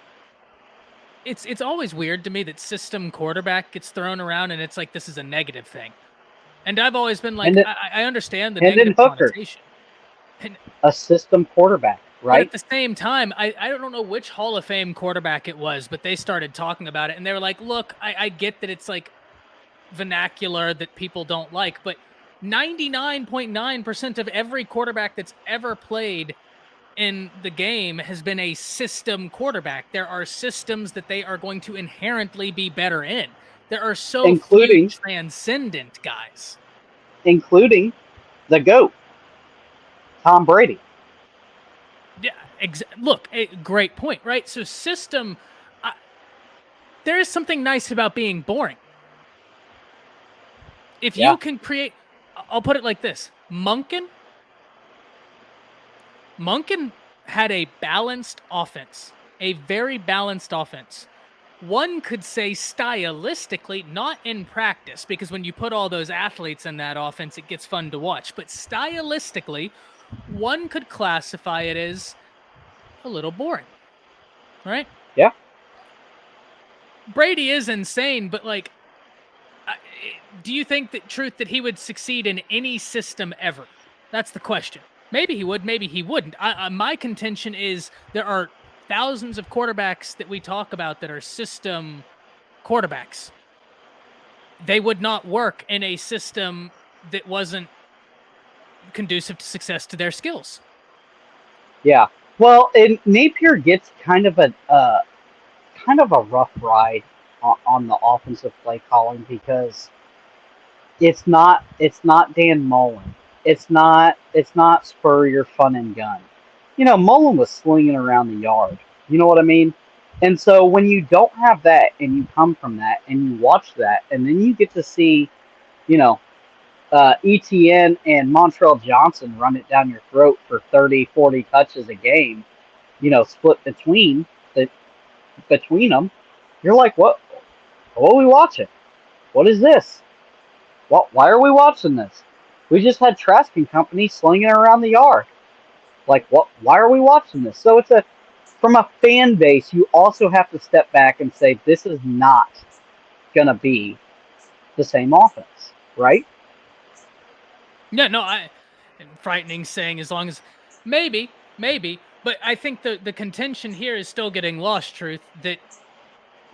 it's always weird to me that system quarterback gets thrown around and it's like this is a negative thing. And I've always been like, I understand the negative connotation.
A system quarterback, right?
But at the same time, I don't know which Hall of Fame quarterback it was, but they started talking about it and they were like, look, I get that it's like vernacular that people don't like, but 99.9% of every quarterback that's ever played in the game has been a system quarterback. There are systems that they are going to inherently be better in. There are so few transcendent guys.
Including the GOAT, Tom Brady.
Yeah, look, a great point, right? So system, there is something nice about being boring. If you can create, I'll put it like this. Monken had a balanced offense, a very balanced offense. One could say stylistically, not in practice, because when you put all those athletes in that offense, it gets fun to watch. But stylistically, one could classify it as a little boring, right?
Yeah.
Brady is insane, but like, do you think that he would succeed in any system ever? That's the question. Maybe he would, maybe he wouldn't. My contention is there are thousands of quarterbacks that we talk about that are system quarterbacks. They would not work in a system that wasn't conducive to success to their skills.
Yeah. Well, and Napier gets kind of a rough ride on the offensive play calling because it's not Dan Mullen. It's not spur your fun and gun. Mullen was slinging around the yard. You know what I mean? And so when you don't have that and you come from that and you watch that and then you get to see, ETN and Montrell Johnson run it down your throat for 30, 40 touches a game, split between them, you're like, what are we watching? What is this? Why are we watching this? We just had Trask and company slinging it around the yard. Like, why are we watching this? So from a fan base, you also have to step back and say, this is not going to be the same offense, right?
Yeah, no, frightening saying as long as maybe, but I think the contention here is still getting lost, Truth, that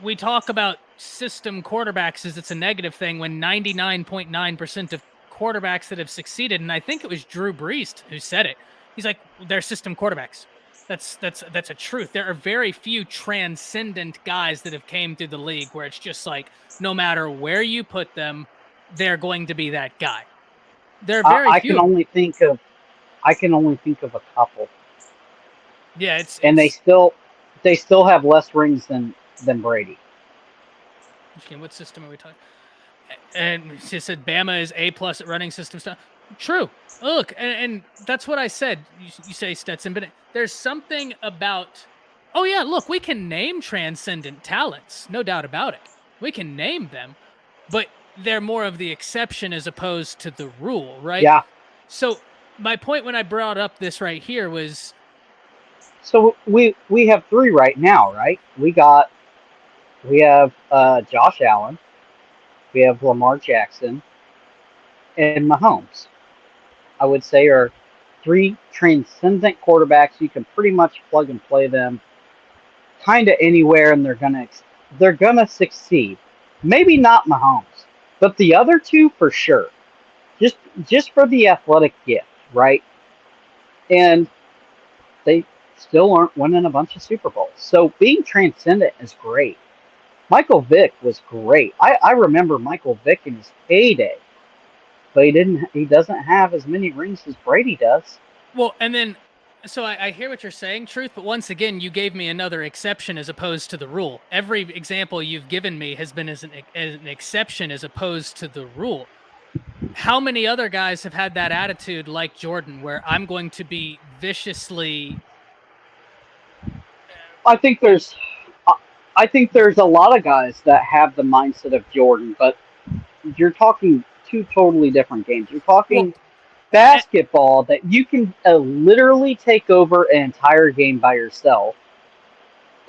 we talk about system quarterbacks as it's a negative thing when 99.9% of quarterbacks that have succeeded, and I think it was Drew Brees who said it. He's like, they're system quarterbacks. That's a truth. There are very few transcendent guys that have came through the league where it's just like, no matter where you put them, they're going to be that guy. There are very few.
I can only think of a couple.
Yeah,
and they still have less rings than Brady.
Okay, what system are we talking? And she said Bama is A+ at running system stuff. True. Look, and that's what I said. You say Stetson, but there's something about. Oh yeah, look, we can name transcendent talents, no doubt about it. We can name them, but they're more of the exception as opposed to the rule, right?
Yeah.
So my point when I brought up this right here was,
So we have 3 right now, right? We have Josh Allen, we have Lamar Jackson, and Mahomes. I would say are 3 transcendent quarterbacks. You can pretty much plug and play them kind of anywhere, and they're gonna succeed. Maybe not Mahomes, but the other 2 for sure. Just for the athletic gift, right? And they still aren't winning a bunch of Super Bowls. So being transcendent is great. Michael Vick was great. I remember Michael Vick in his heyday, but he doesn't have as many rings as Brady does.
well, and then, so I hear what you're saying, Truth, but once again, you gave me another exception as opposed to the rule. Every example you've given me has been as an exception as opposed to the rule. How many other guys have had that attitude like Jordan, where I'm going to be viciously?
I think there's a lot of guys that have the mindset of Jordan, but you're talking 2 totally different games. You're talking basketball that you can literally take over an entire game by yourself,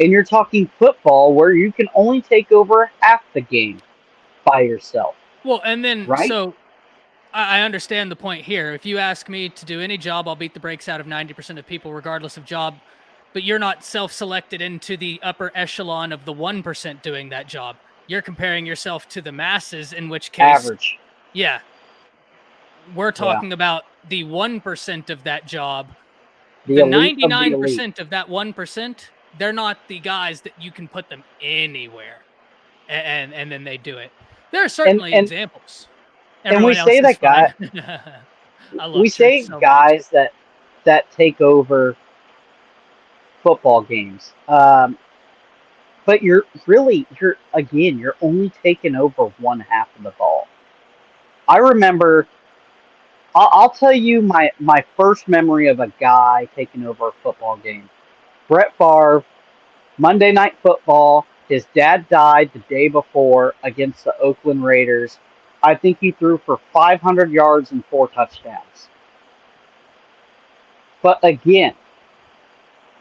and you're talking football where you can only take over half the game by yourself.
Well, and then,
right?
So I understand the point here. If you ask me to do any job, I'll beat the brakes out of 90% of people, regardless of job. But you're not self-selected into the upper echelon of the 1% doing that job. You're comparing yourself to the masses, in which case,
average.
Yeah, we're talking about the 1% of that job. The 99% of that 1%, they're not the guys that you can put them anywhere, and then they do it. There are certainly examples.
And we say that guy. We say guys that take over football games, but you're only taking over one half of the ball. I remember. I'll tell you my first memory of a guy taking over a football game. Brett Favre, Monday Night Football. His dad died the day before against the Oakland Raiders. I think he threw for 500 yards and 4 touchdowns. But again,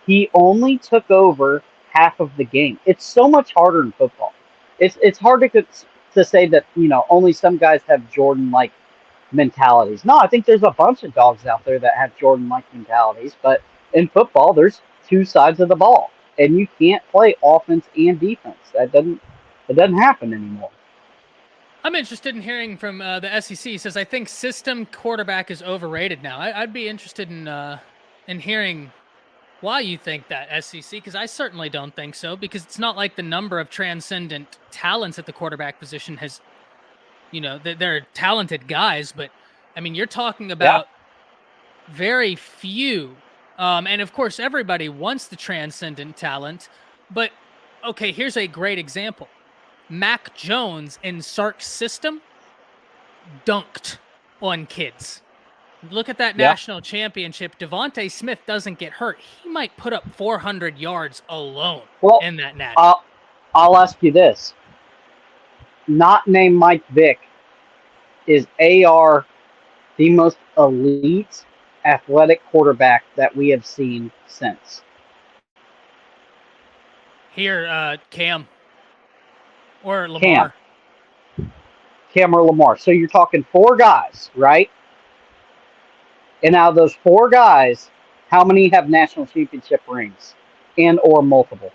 he only took over half of the game. It's so much harder in football. It's hard to say that, only some guys have Jordan-like mentalities. No, I think there's a bunch of dogs out there that have Jordan-like mentalities. But in football, there's 2 sides of the ball, and you can't play offense and defense. It doesn't happen anymore.
I'm interested in hearing from the SEC. He says, I think system quarterback is overrated now. I'd be interested in hearing why you think that, SEC, because I certainly don't think so, because it's not like the number of transcendent talents at the quarterback position has, they're talented guys, but, I mean, you're talking about very few. And, of course, everybody wants the transcendent talent. But, okay, here's a great example. Mac Jones in Sark's system dunked on kids. Look at that national championship. Devontae Smith doesn't get hurt. He might put up 400 yards alone in that national.
I'll ask you this. Not named Mike Vick, is AR the most elite athletic quarterback that we have seen since?
Here, Cam. Or Lamar.
Cam or Lamar. So you're talking 4 guys, right? And out of those 4 guys, how many have national championship rings and or multiple?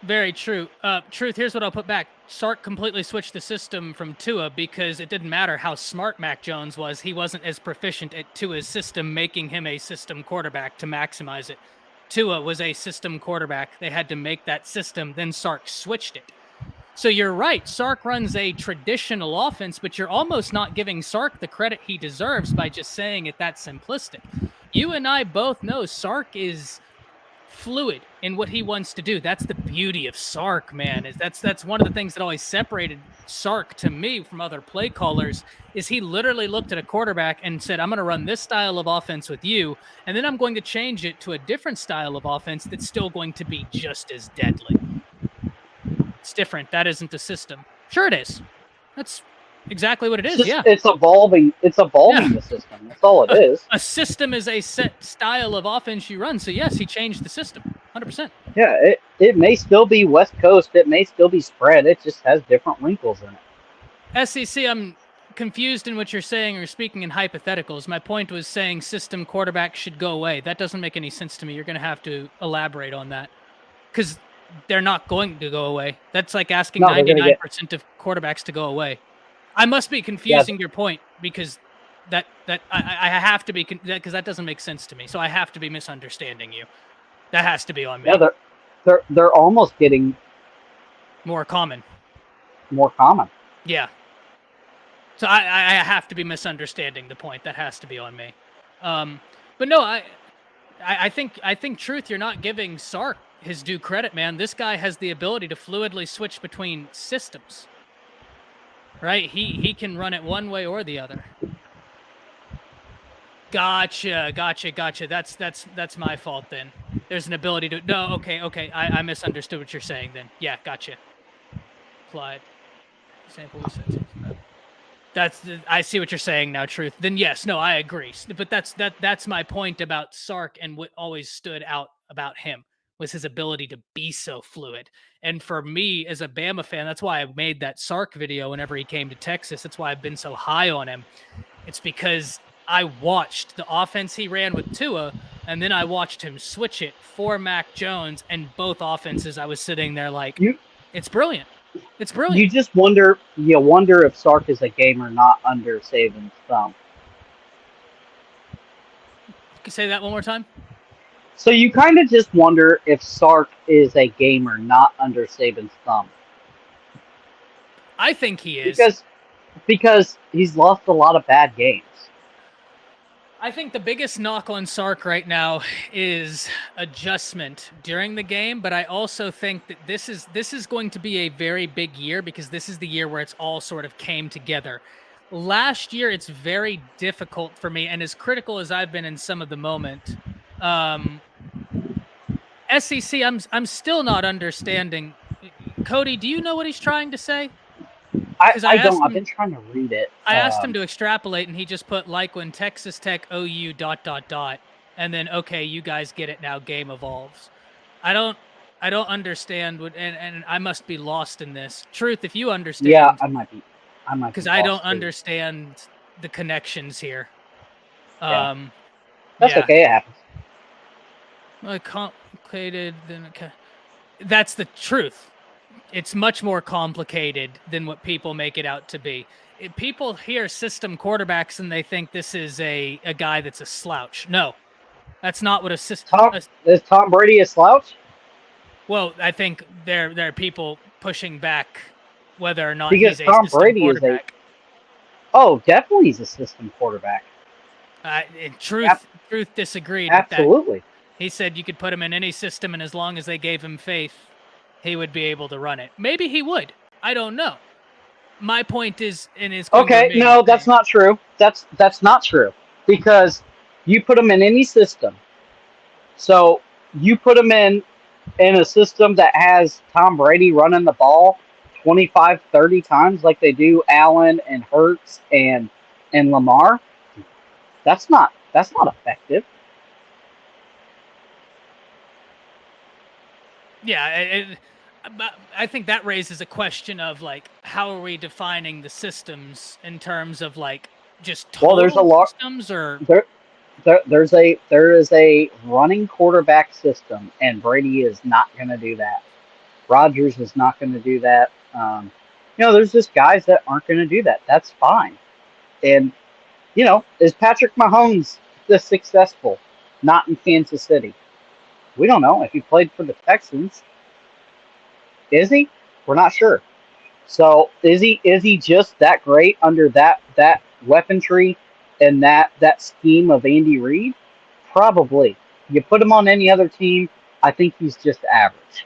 Very true. Truth, here's what I'll put back. Sark completely switched the system from Tua because it didn't matter how smart Mac Jones was. He wasn't as proficient at Tua's system, making him a system quarterback to maximize it. Tua was a system quarterback. They had to make that system. Then Sark switched it. So you're right. Sark runs a traditional offense, but you're almost not giving Sark the credit he deserves by just saying it that simplistic. You and I both know Sark is fluid in what he wants to do. That's the beauty of Sark, man. That's one of the things that always separated Sark to me from other play callers is he literally looked at a quarterback and said, I'm going to run this style of offense with you, and then I'm going to change it to a different style of offense that's still going to be just as deadly. It's different. That isn't the system. Sure it is. That's exactly what it is. Yeah.
It's evolving. It's evolving the system. That's all it is.
A system is a set style of offense you run. So yes, he changed the system 100%.
Yeah, it may still be West Coast. It may still be spread. It just has different wrinkles in it.
SEC, I'm confused in what you're saying or speaking in hypotheticals. My point was saying system quarterbacks should go away. That doesn't make any sense to me. You're going to have to elaborate on that because they're not going to go away. That's like asking 99% of quarterbacks to go away. I must be confusing your point because I have to be because that doesn't make sense to me. So I have to be misunderstanding you. That has to be on me.
Yeah, they're almost getting
more common.
More common.
Yeah. So I have to be misunderstanding the point. That has to be on me. But no, I think truth. You're not giving Sark his due credit, man. This guy has the ability to fluidly switch between systems. Right? He can run it one way or the other. Gotcha. That's my fault then. There's an ability to okay. I misunderstood what you're saying then. Yeah, gotcha. Applied. Example I see what you're saying now, truth. Then yes, no, I agree. But that's my point about Sark and what always stood out about him was his ability to be so fluid. And for me as a Bama fan, that's why I made that Sark video whenever he came to Texas. That's why I've been so high on him. It's because I watched the offense he ran with Tua, and then I watched him switch it for Mac Jones, and both offenses I was sitting there like, it's brilliant. It's brilliant.
You just wonder if Sark is a gamer not under Saban's thumb.
Can you say that one more time?
So you kind of just wonder if Sark is a gamer not under Saban's thumb.
I think he is.
Because he's lost a lot of bad games.
I think the biggest knock on Sark right now is adjustment during the game, but I also think that this is going to be a very big year because this is the year where it's all sort of came together. Last year, it's very difficult for me, and as critical as I've been in some of the moment, SEC, I'm still not understanding. Cody, do you know what he's trying to say?
I don't. I've been trying to read it.
I asked him to extrapolate, and he just put like when Texas Tech OU ... and then okay, you guys get it now. Game evolves. I don't understand what, and I must be lost in this. Truth, if you understand,
yeah, I might be
because I don't understand the connections here.
Yeah. That's okay. It happens.
Complicated than that's the truth. It's much more complicated than what people make it out to be. If people hear system quarterbacks and they think this is a guy that's a slouch. No, that's not what a system.
Is Tom Brady a slouch?
Well, I think there are people pushing back whether or not
because
he's a
Tom
system
Brady
quarterback.
Definitely he's a system quarterback.
Truth disagreed.
Absolutely.
With that. He said you could put him in any system, and as long as they gave him faith, he would be able to run it. Maybe he would. I don't know. My point is,
okay. No, that's not true. That's not true because you put him in any system. So you put him in a system that has Tom Brady running the ball 25, 30 times like they do Allen and Hurts and Lamar. That's not effective.
Yeah, I think that raises a question of like, how are we defining the systems in terms of like just total
there's a lot
systems or
there is a running quarterback system, and Brady is not going to do that. Rodgers is not going to do that. There's just guys that aren't going to do that. That's fine. And is Patrick Mahomes this successful? Not in Kansas City. We don't know if he played for the Texans. Is he? We're not sure. So is he just that great under that weaponry and that scheme of Andy Reid? Probably. You put him on any other team, I think he's just average.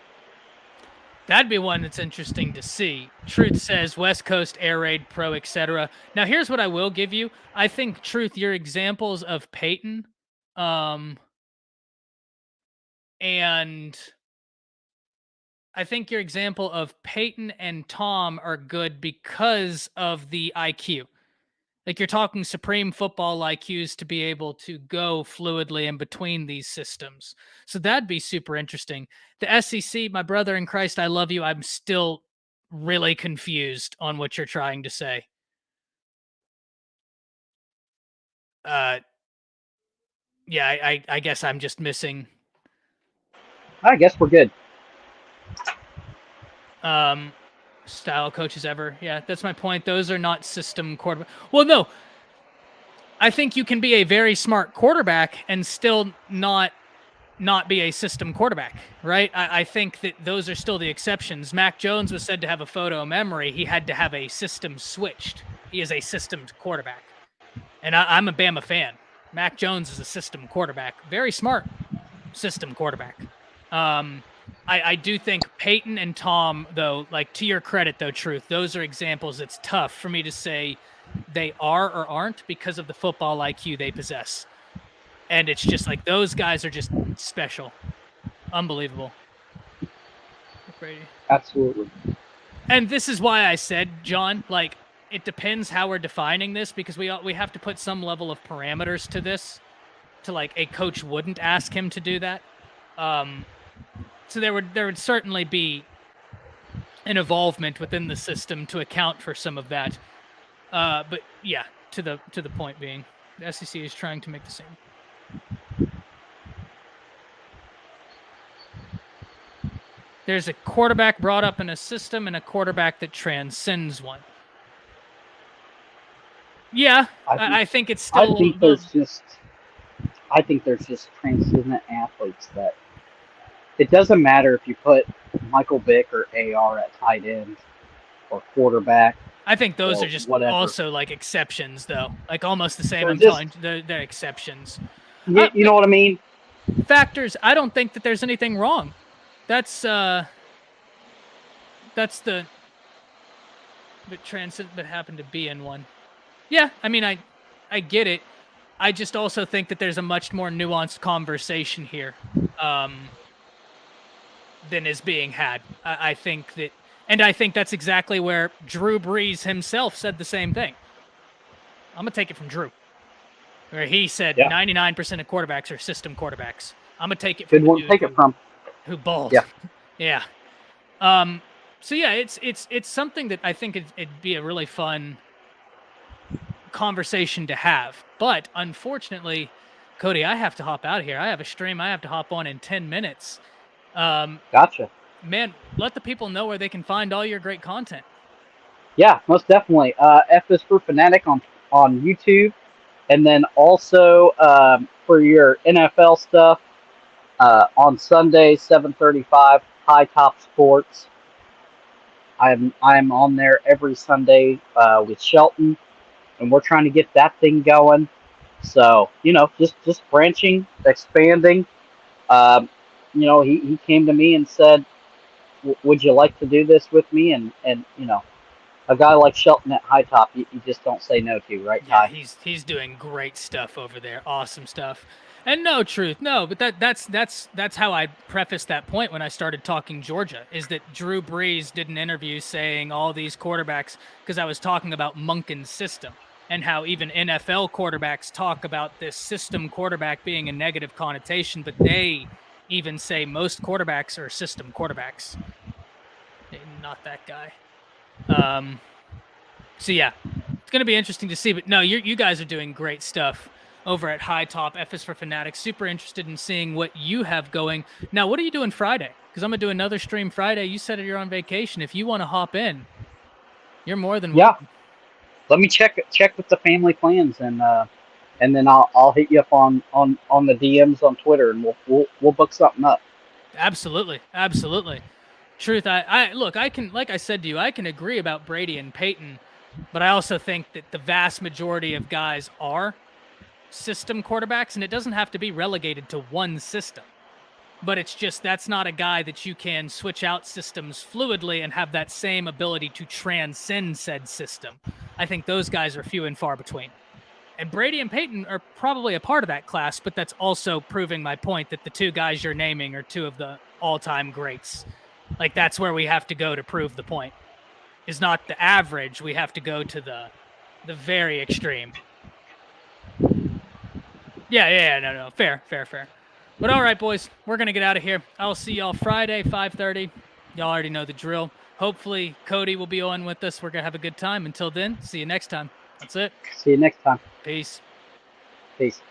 That'd be one that's interesting to see. Truth says West Coast Air Raid Pro, etc. Now, here's what I will give you. I think, Truth, your examples of Peyton, and I think your example of Peyton and Tom are good because of the IQ. Like, you're talking supreme football IQs to be able to go fluidly in between these systems. So that'd be super interesting. The SEC, my brother in Christ, I love you. I'm still really confused on what you're trying to say. Yeah, I guess I'm just missing.
I guess we're good.
Style coaches ever. Yeah, that's my point. Those are not system quarterback. Well, no. I think you can be a very smart quarterback and still not be a system quarterback, right? I think that those are still the exceptions. Mac Jones was said to have a photo memory. He had to have a system switched. He is a system quarterback. And I'm a Bama fan. Mac Jones is a system quarterback. Very smart system quarterback. I do think Peyton and Tom, though, like, to your credit, though, Truth, those are examples. It's tough for me to say they are or aren't because of the football IQ they possess. And it's just like, those guys are just special. Unbelievable. Brady.
Absolutely.
And this is why I said, John, like, it depends how we're defining this, because we have to put some level of parameters to this, to, like, a coach wouldn't ask him to do that. So there would certainly be an involvement within the system to account for some of that. But yeah, to the point being, the SEC is trying to make the same. There's a quarterback brought up in a system and a quarterback that transcends one. Yeah, I think it's still.
I think there's just transcendent athletes that it doesn't matter if you put Michael Vick or AR at tight end or quarterback.
I think those are just also like exceptions, though. Like, almost the same. They're exceptions.
You know what I mean?
Factors. I don't think that there's anything wrong. That's the but happened to be in one. Yeah, I mean, I get it. I just also think that there's a much more nuanced conversation here than is being had. I think that, and I think that's exactly where Drew Brees himself said the same thing. I'm going to take it from Drew, where he said 99% of quarterbacks are system quarterbacks. I'm going to take it from who balled. Yeah. So yeah, it's something that I think it'd be a really fun conversation to have. But unfortunately, Cody, I have to hop out of here. I have a stream I have to hop on in 10 minutes.
Gotcha.
Man, let the people know where they can find all your great content.
Yeah, most definitely. F is for Fanatic on YouTube. And then also for your NFL stuff, on Sunday, 7:35, High Top Sports. I'm on there every Sunday with Shelton, and we're trying to get that thing going. So, just branching, expanding. He came to me and said, would you like to do this with me? And a guy like Shelton at High Top, you just don't say no to, right, Ty?
Yeah, he's doing great stuff over there. Awesome stuff. And no, Truth, no, but that's how I prefaced that point when I started talking Georgia, is that Drew Brees did an interview saying all these quarterbacks, because I was talking about Monken's system and how even NFL quarterbacks talk about this system quarterback being a negative connotation, but they even say most quarterbacks are system quarterbacks. Not that guy. So yeah, it's going to be interesting to see, but no, you guys are doing great stuff over at High Top. F is for Fanatics. Super interested in seeing what you have going. Now, what are you doing Friday? Because I'm going to do another stream Friday. You said you're on vacation. If you want to hop in, you're more than welcome.
Let me check with the family plans, and then I'll hit you up on the DMs on Twitter, and we'll book something up.
Absolutely. Truth, I can, like I said to you, I can agree about Brady and Peyton, but I also think that the vast majority of guys are system quarterbacks, and it doesn't have to be relegated to one system. but it's just that's not a guy that you can switch out systems fluidly and have that same ability to transcend said system. I think those guys are few and far between. And Brady and Peyton are probably a part of that class, but that's also proving my point that the two guys you're naming are two of the all-time greats. Like, that's where we have to go to prove the point. Is not the average. We have to go to the very extreme. Yeah, no. Fair. But all right, boys, we're going to get out of here. I'll see y'all Friday, 5:30. Y'all already know the drill. Hopefully, Cody will be on with us. We're going to have a good time. Until then, see you next time. That's it.
See you next time.
Peace.
Peace.